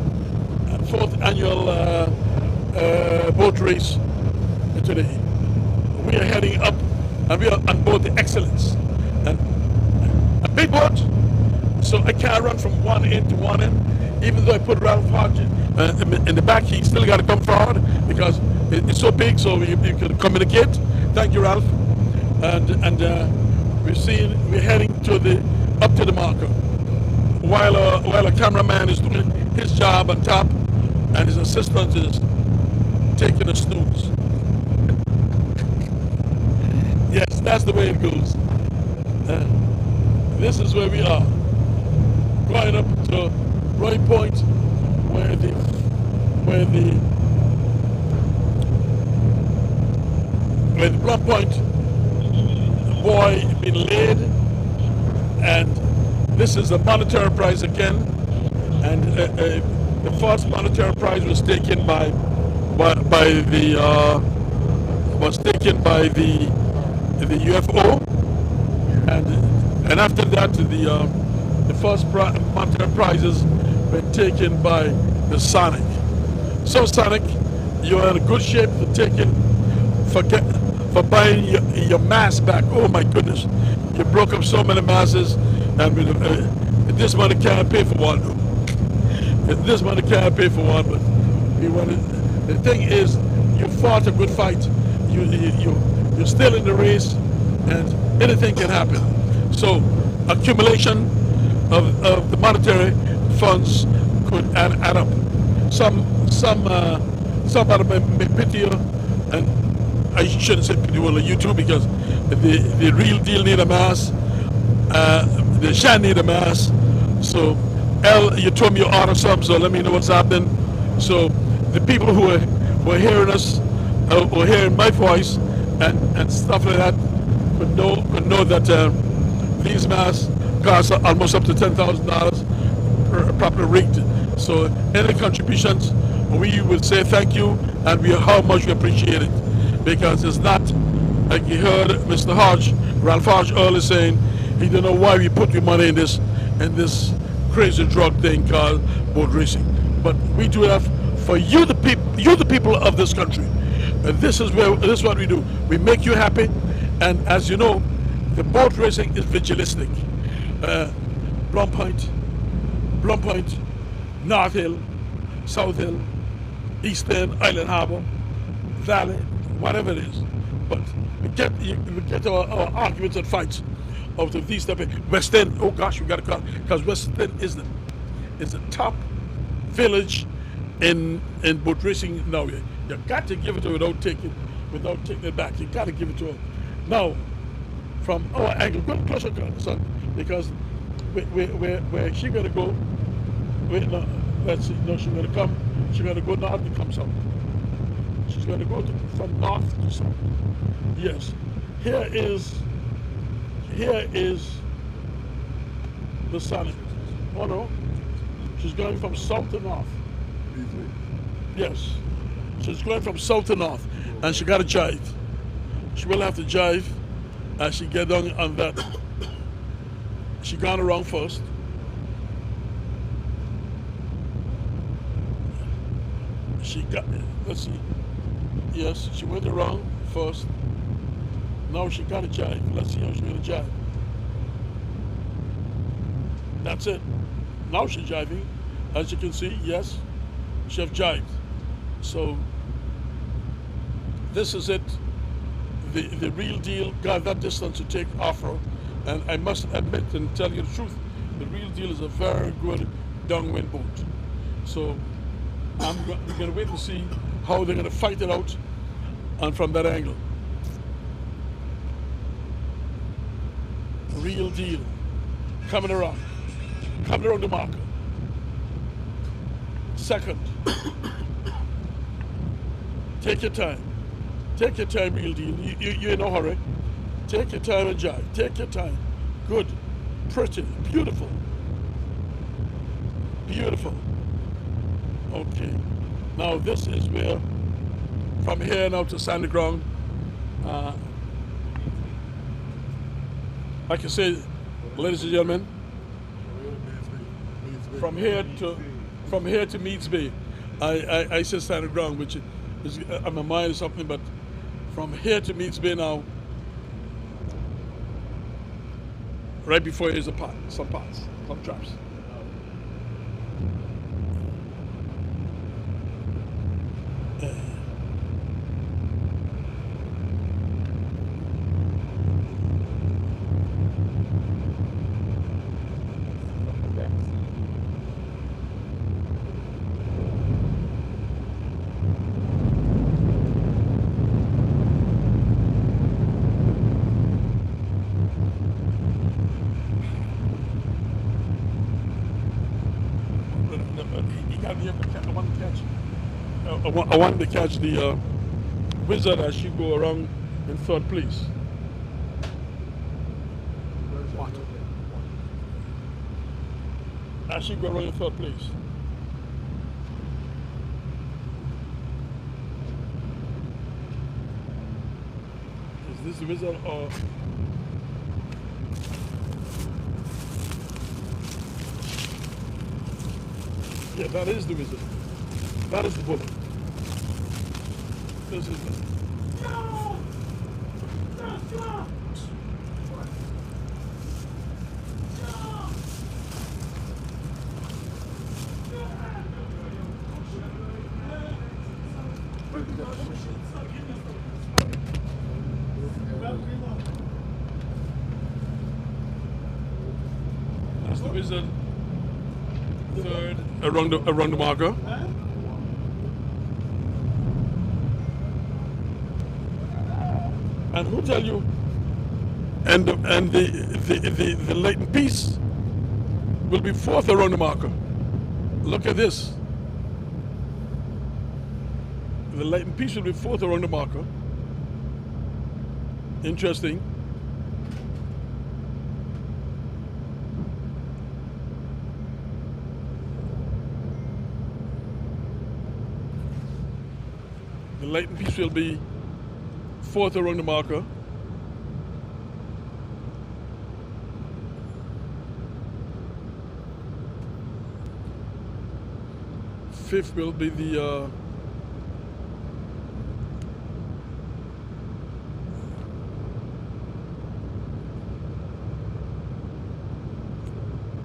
boat race today. We are heading up, and we are on board the Excellence, and a big boat. So I can't run from one end to one end. Even though I put Ralph Hodge in the back, he still got to come forward because it's so big. So you can communicate. Thank you, Ralph. And we're heading up to the marker, while a cameraman is doing his job on top, and his assistant is taking a snooze. Yes, that's the way it goes. This is where we are, going up to Roy Point, where the block point buoy been laid, and this is a monetary prize again, and the first monetary prize was taken by the UFO, and after that the first monetary prizes were taken by the Sonic. So Sonic, you're in good shape for buying your mass back. Oh my goodness, you broke up so many masses, and this money can't pay for one. This money can't pay for one, but the thing is, you fought a good fight. You're still in the race, and anything can happen. So accumulation of the monetary funds could add up. Some out of my pity you, and I shouldn't say pity well you too, because the real deal need a mass, the shan need a mass. So L, you told me you order some, so let me know what's happening. So the people who were hearing us, were hearing my voice and stuff like that, could know that these masks cost almost up to $10,000 properly rigged. So any contributions, we will say thank you, and how much we appreciate it, because it's not like you heard Mr. Hodge, Ralph Hodge earlier saying he didn't know why we put your money in this crazy drug thing called boat racing. But we do that for you, the people of this country. And this is what we do. We make you happy, and as you know, the boat racing is vigilistic. Blum Point, North Hill, South Hill, East End, Island Harbor, Valley, whatever it is. But we get our arguments and fights out of these type of West End. Oh gosh, we got to call, because West End is the top village in boat racing now. You got to give it to her without taking it back. You got to give it to her. Now, from our angle, go closer, son, because where she gonna go? Wait, no, let's see. No, she's gonna come. She's gonna go north and come south. She's gonna go from north to south. Yes. Here is the sun. Oh no. She's going from south to north. Yes. She's going from south to north, and she got to jive. She will have to jive as she get down on that. She gone around first. She got, let's see. Yes, she went around first. Now she got to jive. Let's see how she's going to jive. That's it. Now she's jiving. As you can see, yes, she have jived. So this is it. The real deal got that distance to take off her. And I must admit and tell you the truth, the real deal is a very good downwind boat. So we're going to wait to see how they're going to fight it out, and from that angle. Real deal. Coming around the marker. Second. Take your time. Take your time, real deal. You're in a hurry. Take your time and jive. Take your time. Good. Pretty. Beautiful. Beautiful. Okay. Now this is where, from here now to sandy ground, like I say, ladies and gentlemen, from here to Meads Bay, I say sandy ground, which is on my mind or something, but from here to Meads Bay now, right before here's some traps. I wanted to catch the wizard as she go around in third place. What? As she go around in third place. Is this the wizard or? Yeah, that is the wizard. That is the bullet. This is the... No! No! That's the Wizard, third around the marker. And who tell you? And the latent piece will be fourth around the marker. Look at this. The latent piece will be fourth around the marker. Interesting. The latent piece will be fourth around the marker. Fifth will be the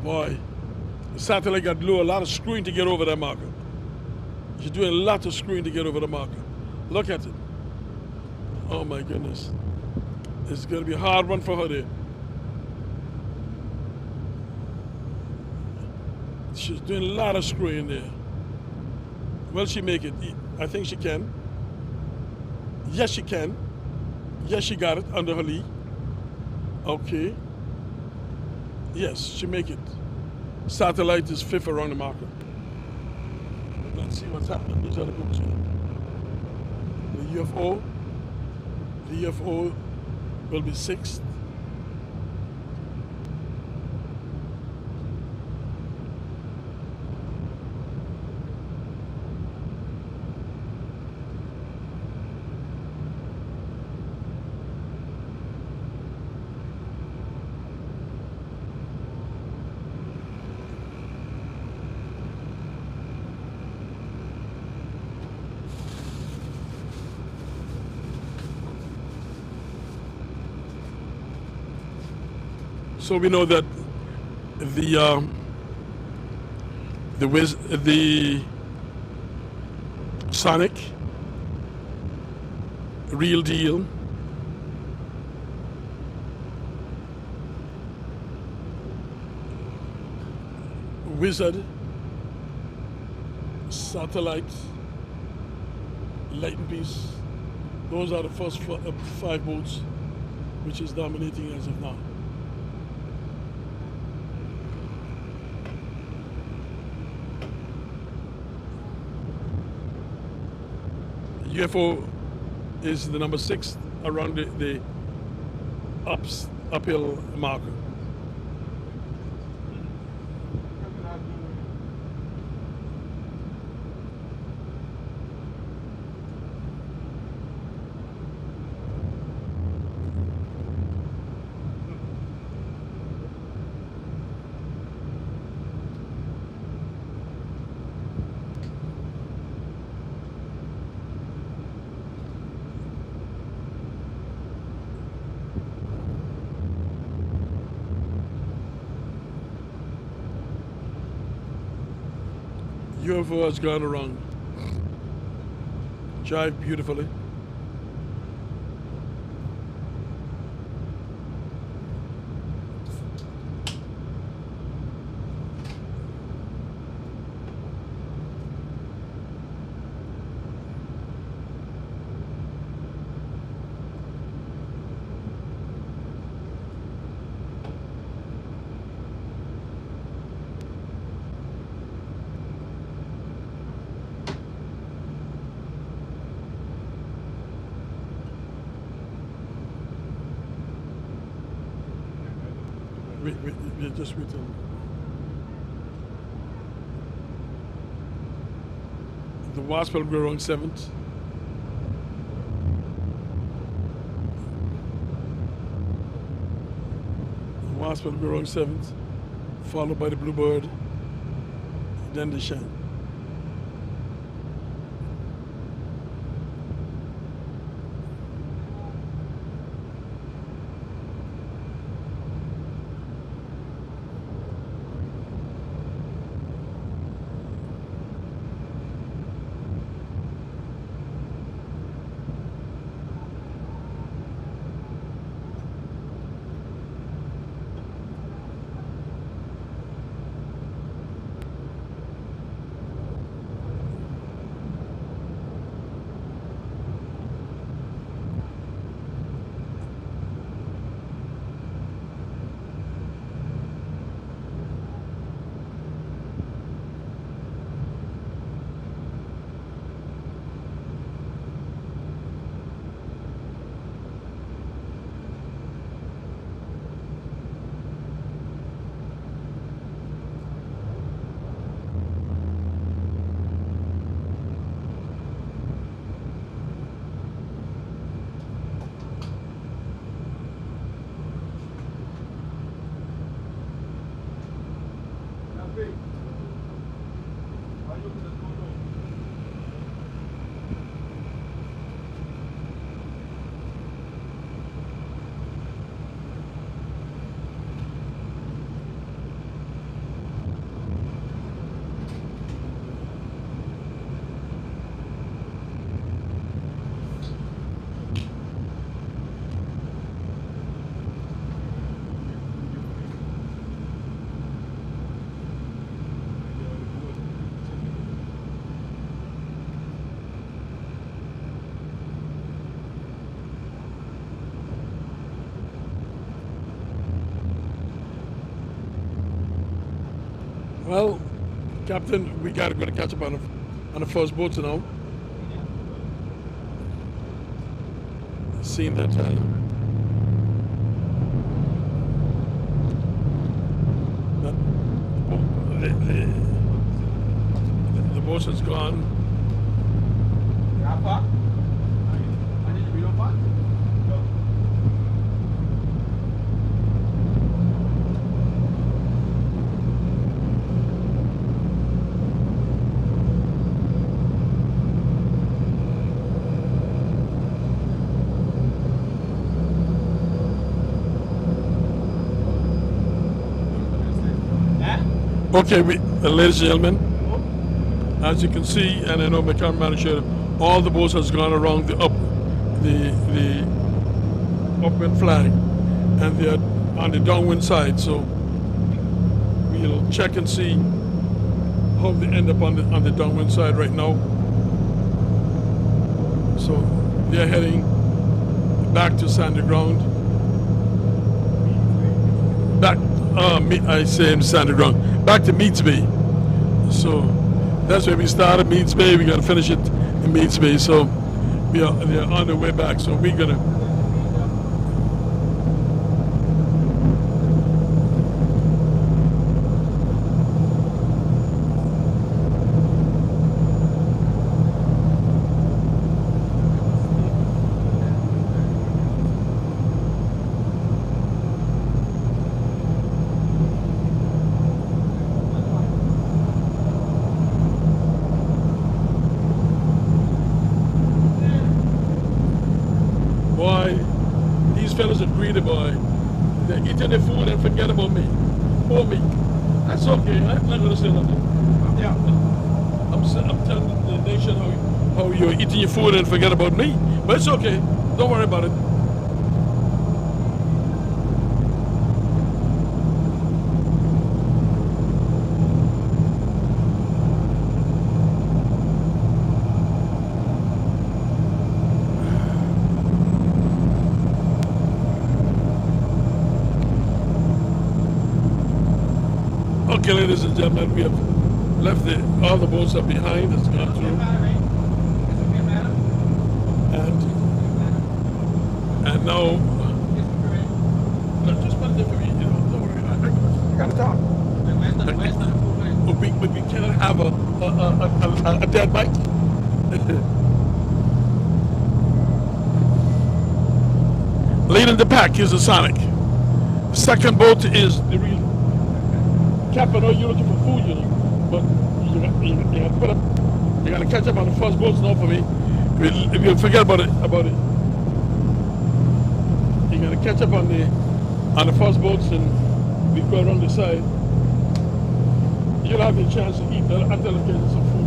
boy, the satellite got to do a lot of screwing to get over that marker. She's doing a lot of screwing to get over the marker. Look at it. Oh my goodness. It's going to be a hard one for her there. She's doing a lot of screwing there. Will she make it? I think she can. Yes, she can. Yes, she got it under her lee. Okay. Yes, she make it. Satellite is fifth around the marker. Let's see what's happening. These are the books here. The UFO will be sixth. So we know that the Sonic, Real Deal, Wizard, Satellite, Latent Piece, those are the first five boats which is dominating as of now. UFO is the number 6 around the uphill marker. UFO has gone around. Jive beautifully. We just wait till the Wasp will go around 7th. The Wasp will go around 7th, followed by the Bluebird, then the Shan. Well, Captain, we gotta go to catch up on the first boat now. Seeing that the boat is gone. How far? I need to be on far. Okay, ladies and gentlemen, as you can see, and I know my cameraman showed, all the boats has gone around the upwind flag, and they're on the downwind side. So we'll check and see how they end up on the downwind side right now. So they're heading back to sandy ground. Back, I say in sandy ground. Back to Meads Bay. So that's where we started, Meads Bay. We're gonna finish it in Meads Bay. So they're on the way back. So we're gonna boy, they're eating their food and forget about me. Poor me. That's okay. I'm not gonna say nothing. Yeah. I'm telling the nation how you're eating your food and forget about me. But it's okay. Don't worry about it. Okay, ladies and gentlemen, we have left all the boats are behind. It's gone through, and now just one thing for me, don't worry. I gotta talk. We cannot have a dead bike. Leading the pack is the Sonic. Second boat is the real. Cap, I know you're looking for food, but you gotta put up. You gotta catch up on the first boats now for me. If you forget about it, you gotta catch up on the first boats, and we go around the side. You'll have the chance to eat until I get you some food.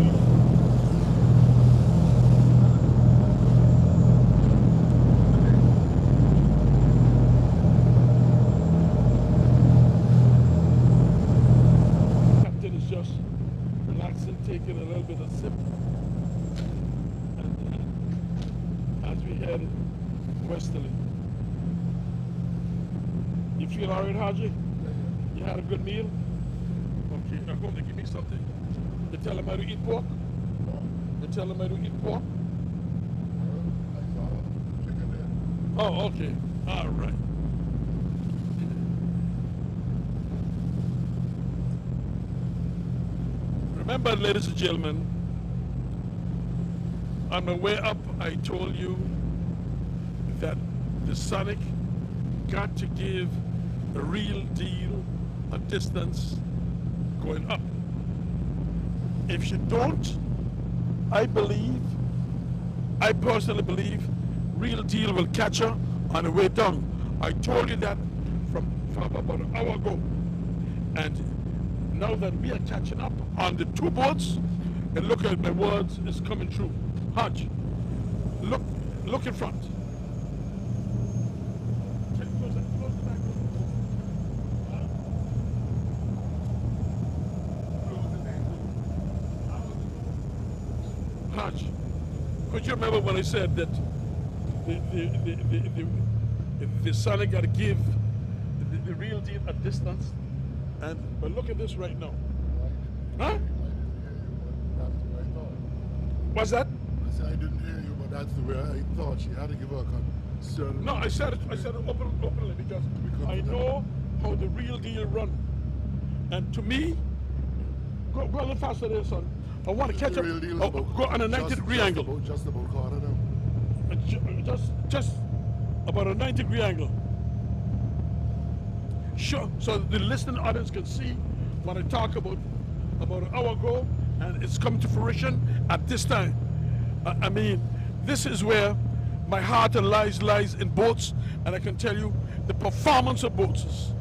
Taking a little bit of sip, and as we head westerly. You feel all right, Haji? You had a good meal? Okay, now come to give me something. You tell him how to eat pork? You tell him how to eat pork? Oh, okay. All right. Remember, ladies and gentlemen, on my way up, I told you that the Sonic got to give a real deal a distance going up. If you don't, I personally believe, real deal will catch her on the way down. I told you that from about an hour ago. And now that we are catching up on the two boats, and look at my words, is coming true. Hutch, look in front. Close the back door. Hutch, could you remember when I said that the Sonic got to give the real deal a distance? But look at this right now. Huh? That's the way I thought. What's that? I said I didn't hear you, but that's the way I thought. She had to give her a concern. No, I said it openly because I know how the real deal run. And to me, go a little faster there, son. I want to catch The up. real deal is Go on a 90-degree angle. Just about corner now. Just about a 90-degree angle. Sure. So the listening audience can see what I talk about an hour ago, and it's come to fruition at this time. I mean, this is where my heart lies in boats, and I can tell you the performance of boats.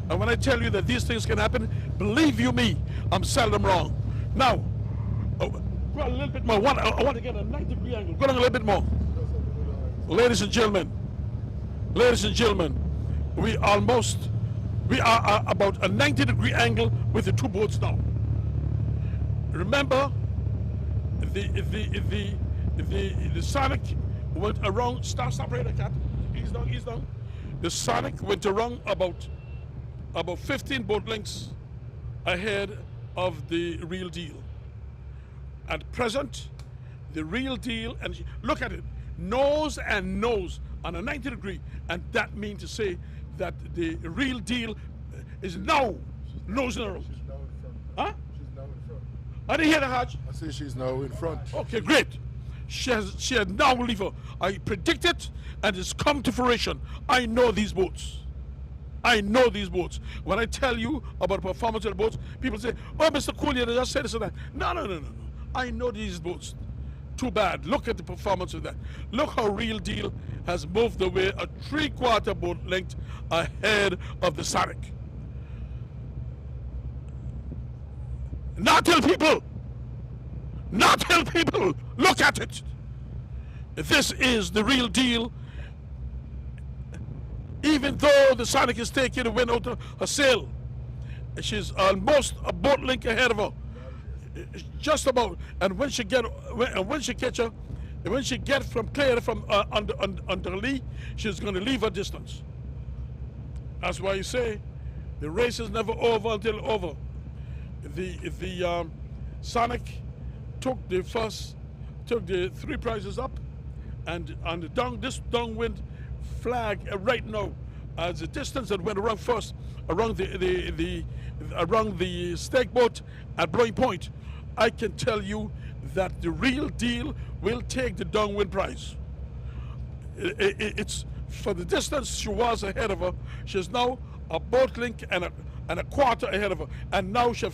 And when I tell you that these things can happen, believe you me, I'm seldom wrong. Now, go a little bit more. I want to get a 90-degree angle. Go down a little bit more. Ladies and gentlemen, we are about a 90-degree angle with the two boats now. Remember, the Sonic went around. Stop right there, Cat. Ease down. The Sonic went around about 15 boat lengths ahead of the real deal. At present, the real deal, and look at it, nose and nose on a 90-degree, and that means to say that the real deal is now nosing around. She's now in front. Huh? She's now in front. I didn't hear the hatch. I say she's now in front. Okay, great. She has now lever. I predict it, and it's come to fruition. I know these boats. When I tell you about the performance of the boats, people say, "Oh, Mr. Cool, you just said this and that." No. I know these boats. Too bad. Look at the performance of that. Look how Real Deal has moved away a 3/4 boat length ahead of the Sonic. Not tell people. Look at it. This is the Real Deal. Even though the Sonic is taking the wind out of her sail, she's almost a boat length ahead of her. Just about. And when she get from clear from under lee, she's going to leave her distance. That's why you say the race is never over until over. The Sonic took the 3 prizes up, and on this downwind flag right now, as the distance that went around first around the stake boat at Blowing Point, I can tell you that the Real Deal will take the downwind prize. It's for the distance she was ahead of her. She's now a boat length and a quarter ahead of her, and now she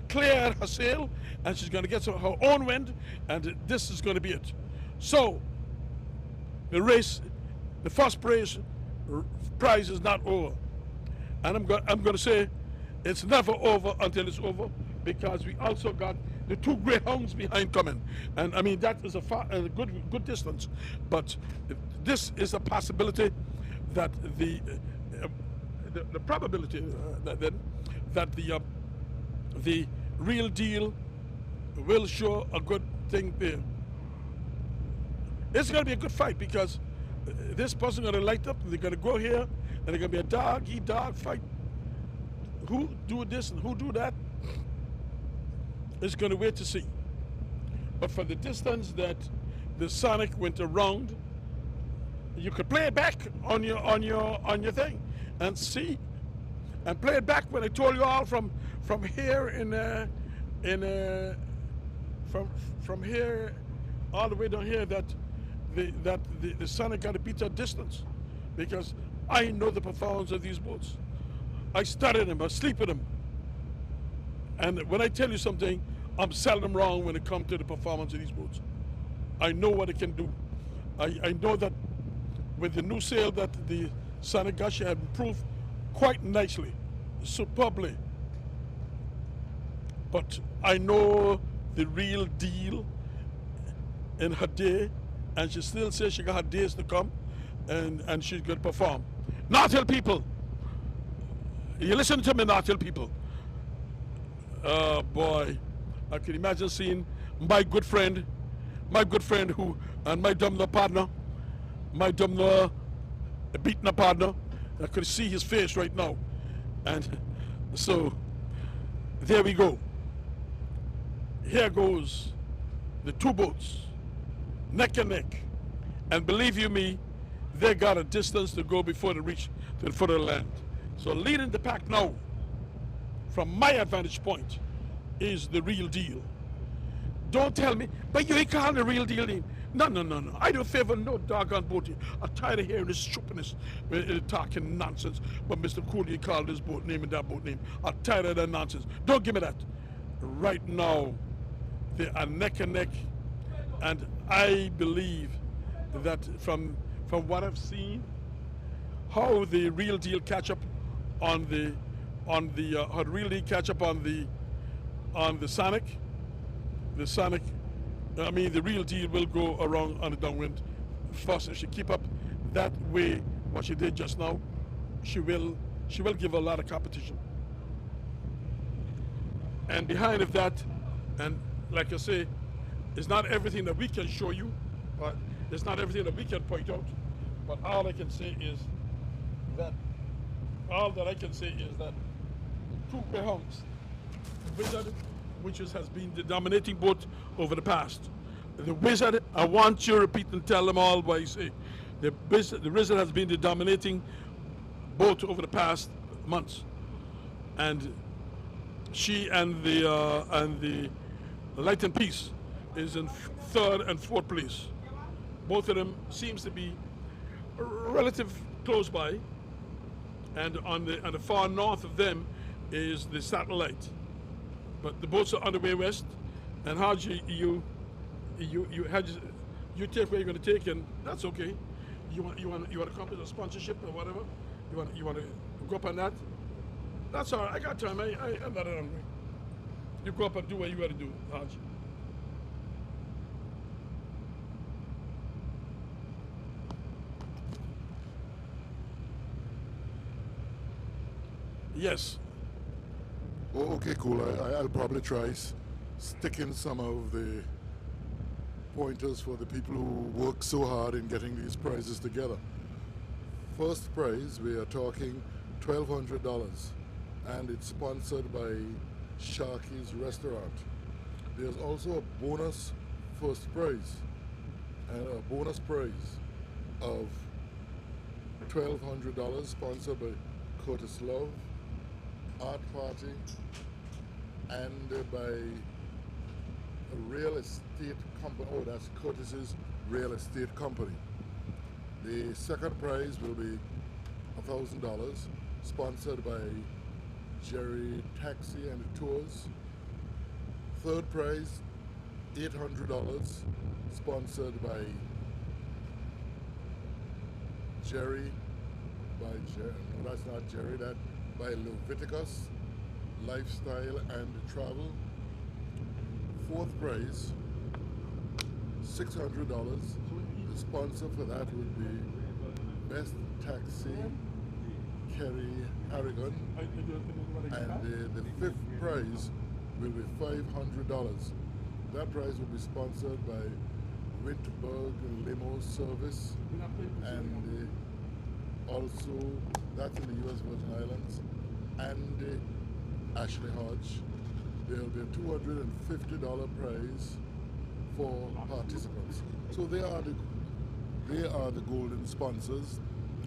cleared her sail, and she's going to get her own wind, and this is going to be it. So the race, the first prize is not over, and I'm going to say it's never over until it's over, because we also got the 2 greyhounds behind coming, and I mean that is a good distance, but this is a possibility that the probability that the Real Deal will show a good thing there. It's going to be a good fight, because this person going to light up, and they're going to go here, and they're going to be a dog-eat-dog fight. Who do this and who do that? It's going to wait to see. But for the distance that the Sonic went around, you could play it back on your thing and see, and play it back when I told you all from here from here all the way down here that the Sonic got to beat that distance, because I know the performance of these boats. I studied them, I sleep with them, and when I tell you something, I'm seldom wrong when it comes to the performance of these boats. I know what it can do. I know that with the new sail that the Sonic got, she had improved quite nicely, superbly. But I know the Real Deal in her day, and she still says she got her days to come, and she's going to perform. Not tell people. You listen to me, not tell people. Oh boy, I can imagine seeing my good friend who, and my dumb partner, beating a partner. I could see his face right now. And so there we go. here goes the two boats, neck and neck. And believe you me, they got a distance to go before they reach to the foot of the land. So leading the pack now, from my advantage point, is the real deal. Don't tell me, but you ain't calling the real deal name. No. I don't favor no doggone boat. I'm tired of hearing this stupidness, talking nonsense. But Mr. Cooley called this boat name and that boat name. I'm tired of that nonsense. Don't give me that. Right now, they are neck and neck, and I believe that from what I've seen, how the real deal catch up on the how the real deal catch up on the Sonic. The Sonic, I mean, the real deal will go around on the downwind first. If she keep up that way, what she did just now, she will give a lot of competition. And behind of that, and like I say, it's not everything that we can show you, but it's not everything that we can point out. But all I can say is that two Greyhounds, Wizard, which has been the dominating boat over the past. The Wizard, I want you to repeat and tell them all what you say. The Wizard has been the dominating boat over the past months, and she and the Light and Peace is in third and fourth place. Both of them seems to be relative close by, and on the far north of them is the Satellite. But the boats are on the way west, and how you take where you're going to take, and that's okay. You want to accomplish a sponsorship or whatever. You want to go up on that. That's all right. I got time. I'm not hungry. You go up and do what you got to do, Haj. Yes. Oh, okay, cool. I'll probably try sticking some of the pointers for the people who work so hard in getting these prizes together. First prize, we are talking $1,200, and it's sponsored by Sharky's Restaurant. There's also a bonus first prize, and a bonus prize of $1,200 sponsored by Curtis Love, Art Party, and by a real estate company. Oh, that's Curtis's Real Estate Company. The second prize will be $1,000, sponsored by Jerry Taxi and Tours. Third prize, $800, sponsored by Jerry. No, that's not Jerry. That by Leviticus Lifestyle and Travel. Fourth prize, $600. The sponsor for that would be Best Taxi, Kerry Harrigan. And the fifth prize will be $500. That prize will be sponsored by Wintberg Limo Service, and also that's in the US Virgin Islands, and Ashley Hodge. There will be a $250 prize for participants. So they are the golden sponsors,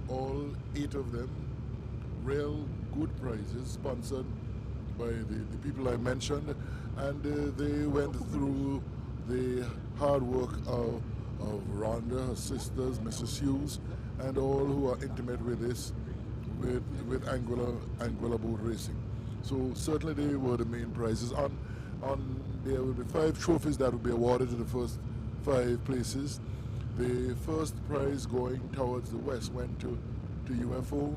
all 8 of them, real good prizes sponsored by the people I mentioned, and they went through the hard work of Rhonda, her sisters, Mrs. Hughes, and all who are intimate with this, with Anguilla boat racing. So certainly they were the main prizes. There will be 5 trophies that will be awarded to the first 5 places. The first prize going towards the west went to UFO.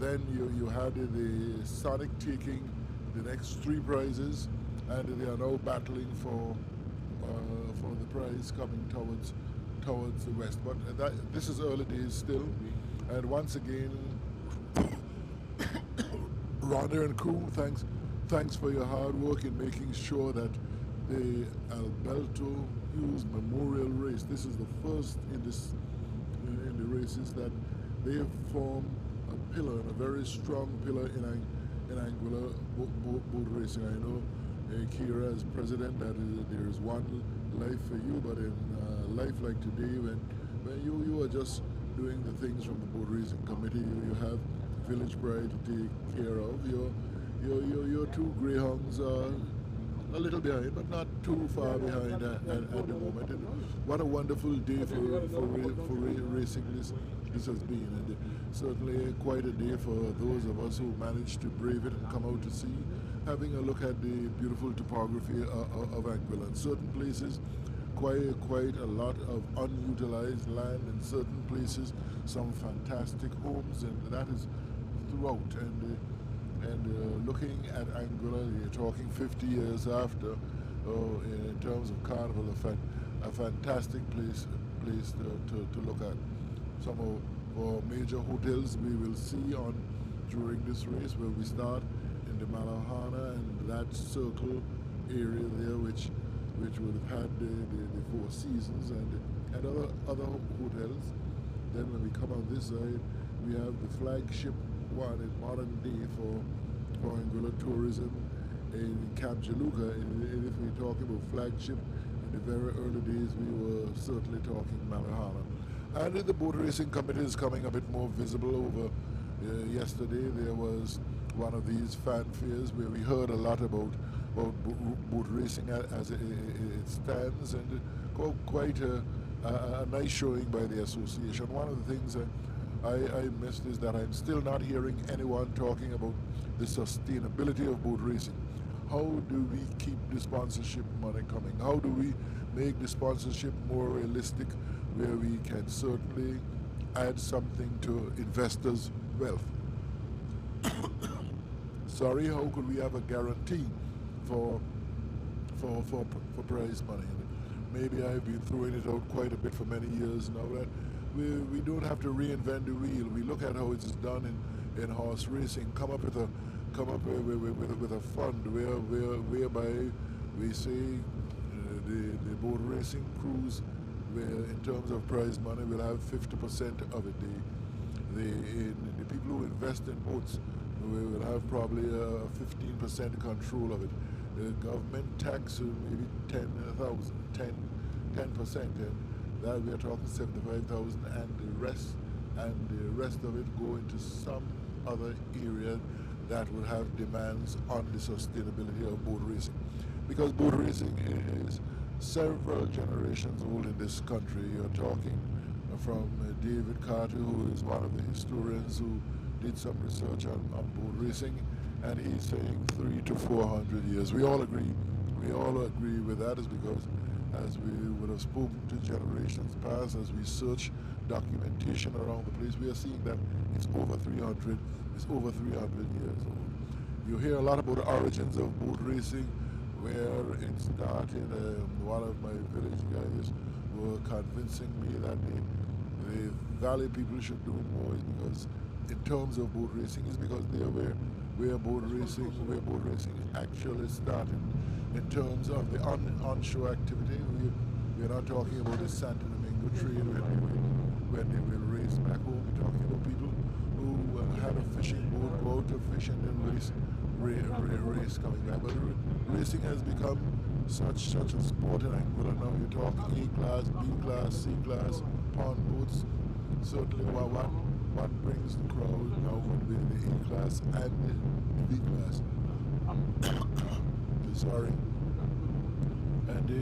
Then you had the Sonic taking the next 3 prizes, and they are now battling for the prize coming towards the west. But this is early days still, and once again, Rhonda and crew, thanks for your hard work in making sure that the Alberto Hughes Memorial Race, this is the first in the races that they have formed a pillar, and a very strong pillar in Anguilla boat racing. I know Kira as president, that there is one life for you, but in life like today, when you are just doing the things from the boat racing committee, you have village pride to take care of. Your two greyhounds are a little behind, but not too far behind at the moment. And what a wonderful day for racing this has been, and certainly quite a day for those of us who managed to brave it and come out to see, having a look at the beautiful topography of Anguilla. In certain places, quite a lot of unutilized land. In certain places, some fantastic homes, and that is throughout. And looking at Anguilla, you're talking 50 years after, in terms of carnival, a fantastic place to look at. Some of our major hotels we will see on during this race, where we start in the Malahana and that circle area there, which would have had the Four Seasons and other hotels. Then when we come on this side, we have the flagship one in modern day for Anguilla tourism in Camp Jaluka. And if we're talking about flagship, in the very early days we were certainly talking Malahana. And the boat racing committee is coming a bit more visible. Over yesterday there was one of these fanfares where we heard a lot about boat racing as it stands, and quite a nice showing by the association. One of the things I missed is that I'm still not hearing anyone talking about the sustainability of boat racing. How do we keep the sponsorship money coming? How do we make the sponsorship more realistic, where we can certainly add something to investors' wealth? Sorry, how could we have a guarantee for prize money? And maybe I've been throwing it out quite a bit for many years now, that we don't have to reinvent the wheel. We look at how it's done in horse racing. Come up with a fund whereby we say the boat racing crews, where in terms of prize money, will have 50% of it. The people who invest in boats, we will have probably a 15% control of it. The government tax maybe 10%, and that we are talking 75,000, and the rest of it go into some other area that will have demands on the sustainability of boat racing, because boat racing is several generations old in this country. You're talking from David Carter, who is one of the historians who did some research on boat racing, and he's saying 300 to 400 years. We all agree with that, is because as we would have spoken to generations past, as we search documentation around the place, we are seeing that it's over 300 years old. You hear a lot about the origins of boat racing, where it started. One of my village guys were convincing me that the valley people should do more, is because in terms of boat racing, is because they are where boat racing actually started. In terms of the onshore activity, we're not talking about the Santo Domingo trade when they will race back home. We're talking about people who had a fishing boat, go out to fish, and then race coming back. But racing has become such a sport in Anguilla now. You're talking A class, B class, C class, pond boats. Certainly what brings the crowd now would be the A class and the B class. Sorry. And we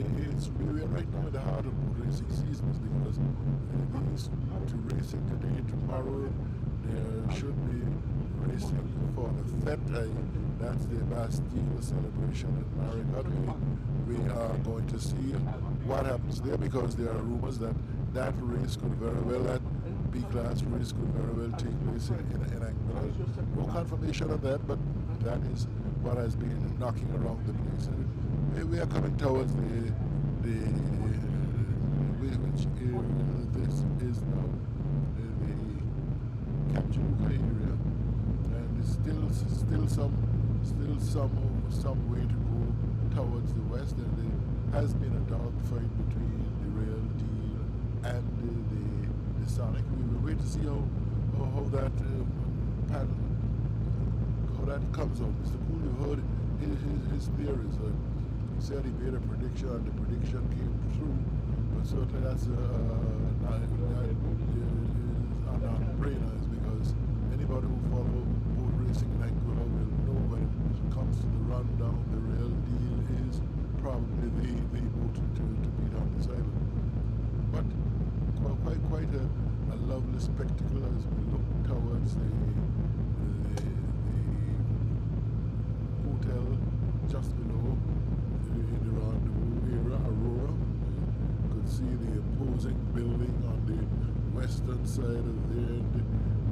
are right now in the heart of boat racing seasons, because these to racing today, tomorrow, there should be racing for the Fete. That's the Bastille celebration in Marigot. We are going to see what happens there, because there are rumors that race could very well, that B-class race could very well take place in Anguilla. No confirmation of that, but that is what has been knocking around the place. We are coming towards which this is now the Capjaluka area, and still some way to go towards the west. And there has been a dogfight between the Real Deal and the Sonic. We will wait to see how that comes out. Mr. Cool, you heard his theories. He said he made a prediction, and the prediction came true. But certainly that's a non-brainer, because anybody who follows boat racing in Anguilla will know when it comes to the rundown, the real deal is probably the boat to beat on this island. But quite a lovely spectacle as we look towards the hotel just below the rendezvous area, Aurora. You could see the imposing building on the western side of there.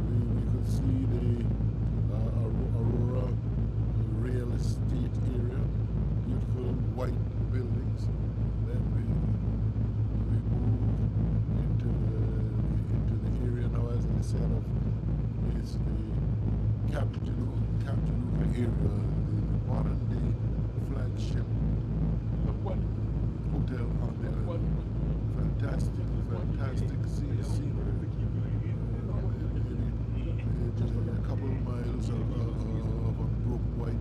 We could see the Aurora real estate area, beautiful white buildings. Then we move into the area now, as I said, it's the Captain area, the modern day flagship hotel on there. Fantastic scenery. Just a couple of miles of unbroken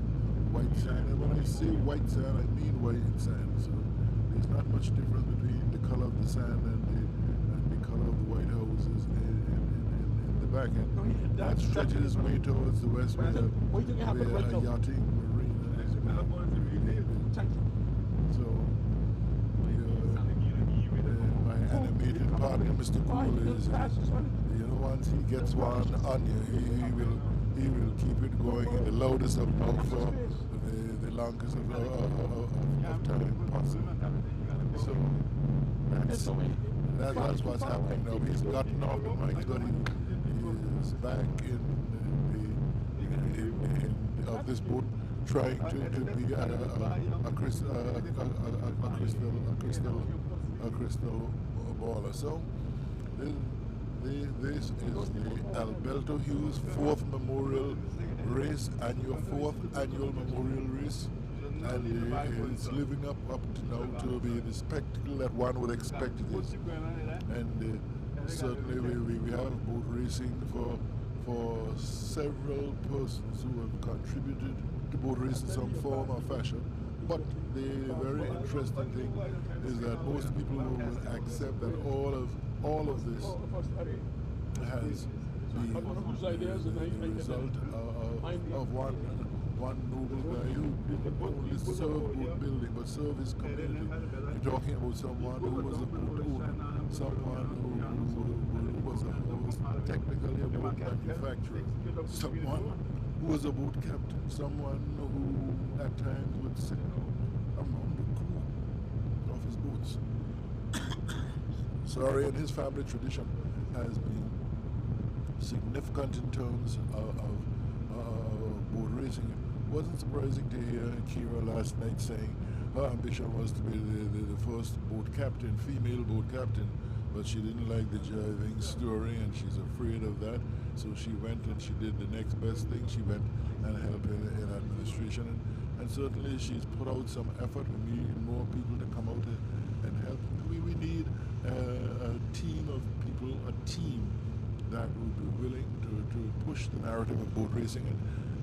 white sand. And when I say white sand, I mean white sand. So there's not much difference between the color of the sand and the color of the white houses in the back end. That stretches way towards the west where a yachting marina is. So my animated partner, Mr. Cool, is once he gets one on you, he will keep it going in the loudest of mouth for the longest of time possible. So that's what's happening now. He's gotten off the mic, but he is back in of this boat, trying to be a crystal baller. So this is the Alberto Hughes 4th Memorial Race, and your 4th annual memorial race, and it's living up to now to be the spectacle that one would expect it is. And certainly we have boat racing for several persons who have contributed to boat racing in some form or fashion. But the very interesting thing is that most people will accept that all of this has been the result of one noble guy who didn't only serve boat building but serve his community. You're talking about someone who was a boat owner, someone who was technically a boat manufacturer, someone who was a boat captain, someone who at times would sit among the crew of his boats. Sorry, and his family tradition has been significant in terms of boat racing. It wasn't surprising to hear Kira last night saying her ambition was to be the first boat captain, female boat captain, but she didn't like the driving story and she's afraid of that. So she went and she did the next best thing. She went and helped in administration, and certainly she's put out some effort. We need more people to come out and help. We need a team of people, a team that would be willing to push the narrative of boat racing,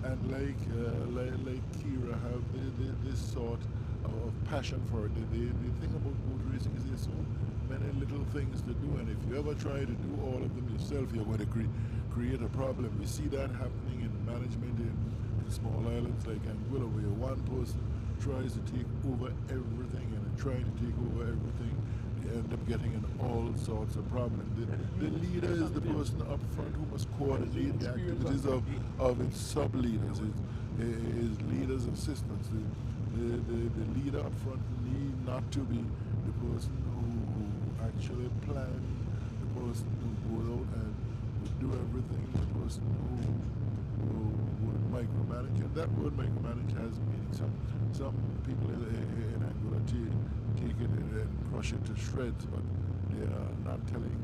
and like Kira have this sort of passion for it. The thing about boat racing is there's so many little things to do, and if you ever try to do all of them yourself, you're going to create a problem. We see that happening in management in small islands like Anguilla, where one person tries to take over everything, and trying to take over everything, you end up getting in all sorts of problems. The leader is the person up front who must coordinate the activities of its sub-leaders, his leaders' assistants. The leader up front need not to be the person who actually planned, the person who goes out and would do everything, the person who would micromanage. And that word micromanage has meaning. Some people in Anguilla take it and crush it to shreds, but they are not telling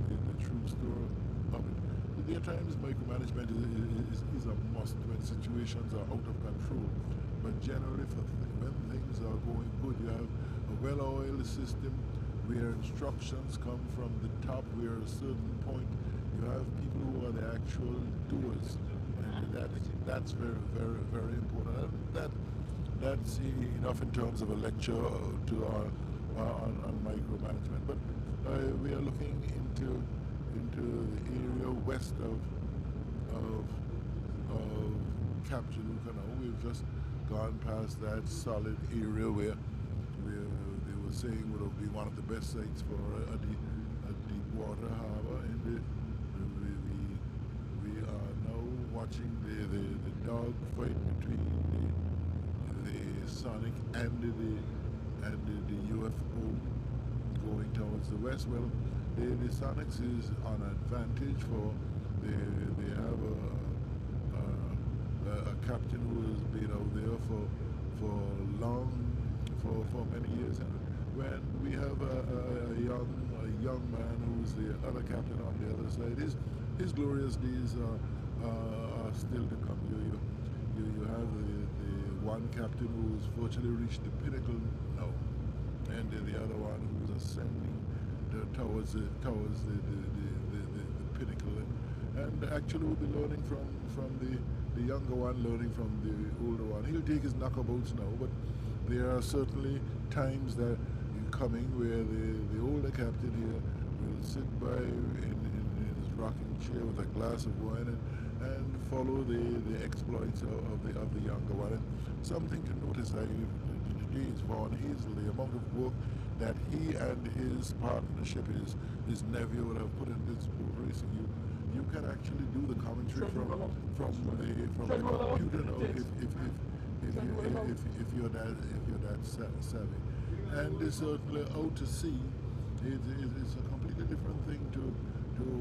the true story of it. There are times micromanagement is a must when situations are out of control. But generally, when things are going good, you have a well-oiled system where instructions come from the top, where at a certain point you have people who are the actual doers. And that's very, very, very important. That that's enough in terms of a lecture on micromanagement. But we are looking into the area west of Captain Canal. We've just gone past that solid area where they were saying would be one of the best sites for a deep water harbor, and we are now watching the dog fight between the Sonic and the UFO going towards the west. Well, the Sonics is on advantage for they have a captain who has been out there for many years, and when we have a young man who's the other captain on the other side, his glorious days are still to come. You have the one captain who's virtually reached the pinnacle now, and the other one who's ascending towards the pinnacle, and actually we'll be learning from the younger one, learning from the older one. He'll take his knockabouts now, but there are certainly times that coming where the older captain here will sit by in his rocking chair with a glass of wine and follow the exploits of the younger one. And something to notice, is Vaughn Hazel, the amount of work that he and his partnership, his nephew, would have put in this boat racing. You can actually do the commentary from the computer now if you're that savvy. And it's certainly out to sea. It's a completely different thing to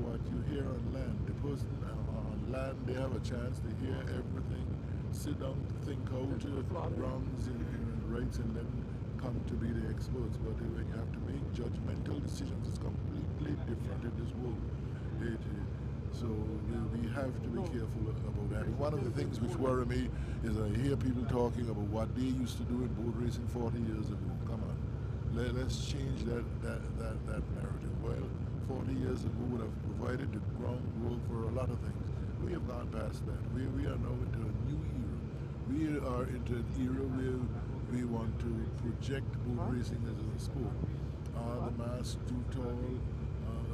what you hear on land. The person on land, they have a chance to hear everything, sit down, think out wrongs and rights, and then come to be the experts. But when you have to make judgmental decisions, it's completely different in this world. So we have to be careful about that. One of the things which worry me is I hear people talking about what they used to do in boat racing 40 years ago. Come on, let's change that narrative. Well, 40 years ago would have provided the groundwork for a lot of things. We have gone past that. We are now into a new era. We are into an era where we want to project boat racing as a sport. Are the masts too tall?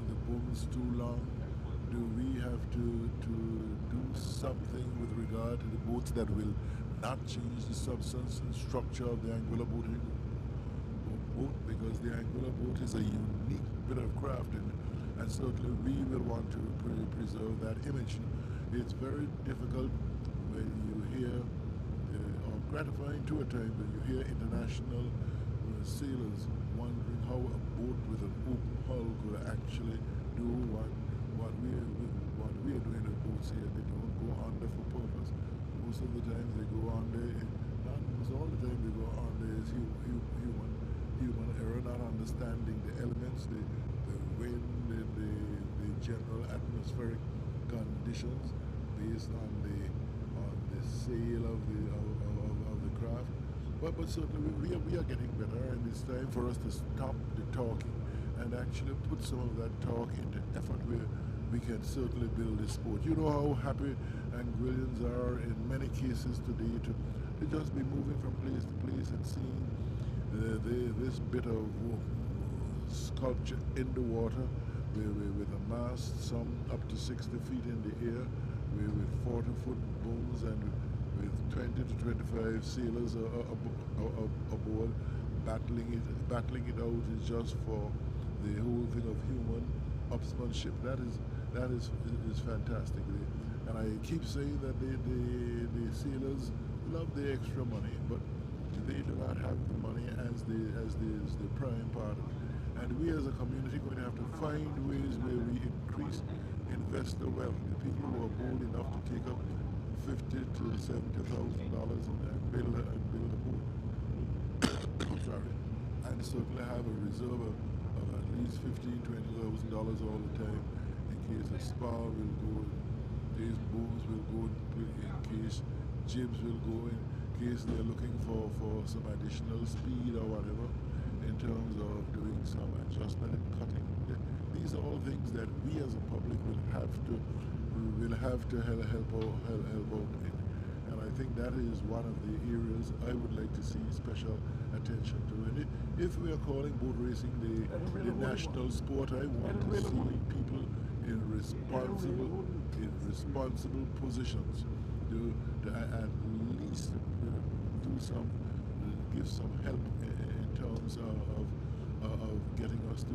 The booms too long? Do we have to do something with regard to the boats that will not change the substance and structure of the angular boat? Because the angular boat is a unique bit of craft, and certainly we will want to preserve that image. It's very difficult when you hear, or gratifying to a time, when you hear international sailors wondering how a boat with an open hull could actually do what we are doing with boats here. They don't go under for purpose. Most of the time they go under, not almost all the time they go under is human error, not understanding the elements, the wind, the general atmospheric conditions based on the sail of the craft. But certainly we are getting better, and it's time for us to stop the talking and actually put some of that talk into effort where we can certainly build this sport. You know how happy Anguillians are in many cases today to just be moving from place to place and seeing this bit of sculpture in the water with a mast, some up to 60 feet in the air, with 40-foot booms and with 20 to 25 sailors aboard, battling it out is just for the whole thing of human upsmanship. That is fantastic. And I keep saying that the sailors love the extra money, but they do not have the money as the prime part of it. And we as a community are going to have to find ways where we increase investor wealth. The people who are bold enough to take up $50,000 to $70,000 and build a boat. Sorry. And certainly have a reserve of at least $15,000 to $20,000 all the time in case a spar will go, in case booms will go, in case jibs will go, in case they're looking for some additional speed or whatever, in terms of doing some adjustment and cutting. These are all things that we as a public will have to help out in. And I think that is one of the areas I would like to see special attention to. And if we are calling boat racing the national sport, I want to see people in responsible positions to at least give some help in terms of getting us to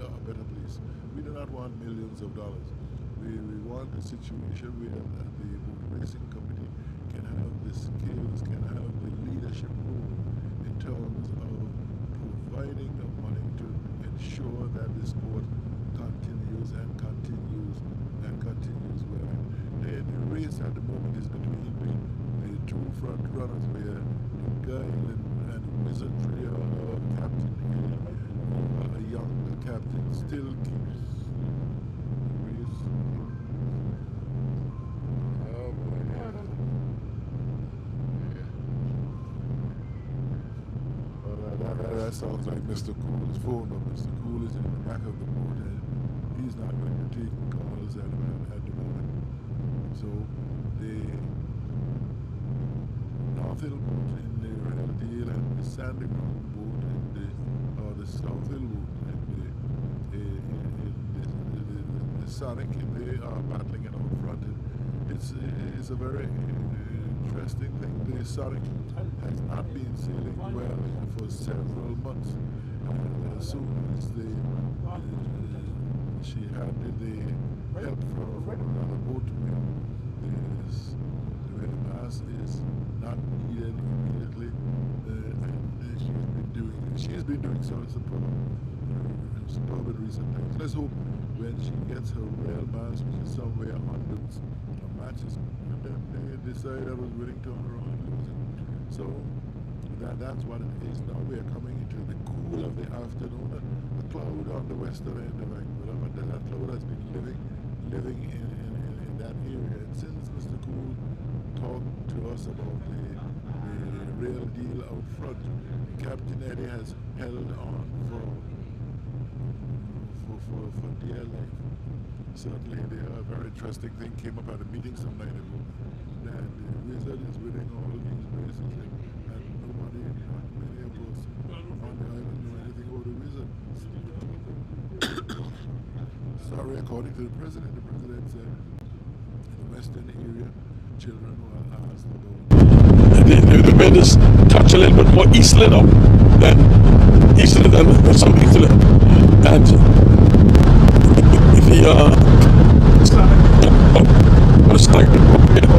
a better place. We do not want millions of dollars. We want a situation where the boat racing committee can have the skills, can have the leadership role in terms of providing the money to ensure that the sport continues and continues and continues well. The race at the moment is between the two front runners, where the guile and wizardry of Captain Hill, a young captain, still keeps the race. Oh boy. That sounds like Mr. Cool's phone, but Mr. Cool is in the back of the boat and he's not going to take calls at the moment. So the North Hill boat in the Real Deal and the Sandy Ground boat or the South Hill boat in the Sonic, they are battling it out front. It's a very interesting thing. The Sonic has not been sailing well for several months. And as soon as she had the help from another boat, the mast is not needed immediately, and she's been doing so superb in recent times. Let's hope when she gets her rail mast, which is somewhere on those matches, and then they decide that was willing to turn around and lose it. So that's what it is now. We are coming into the cool of the afternoon. A cloud on the western end of Anguilla, but that cloud has been living in that area. And since Mr. Cool talked to us about the Real Deal out front, Captain Eddie has held on for dear life. Certainly, a very interesting thing came up at a meeting some night ago. That the Wizard is winning all these races, and nobody, not many of us on the island know anything about the Wizard. Sorry, according to the president said in the western area, children were asked about the wind is touch a little bit more easterly now than some easterly, and the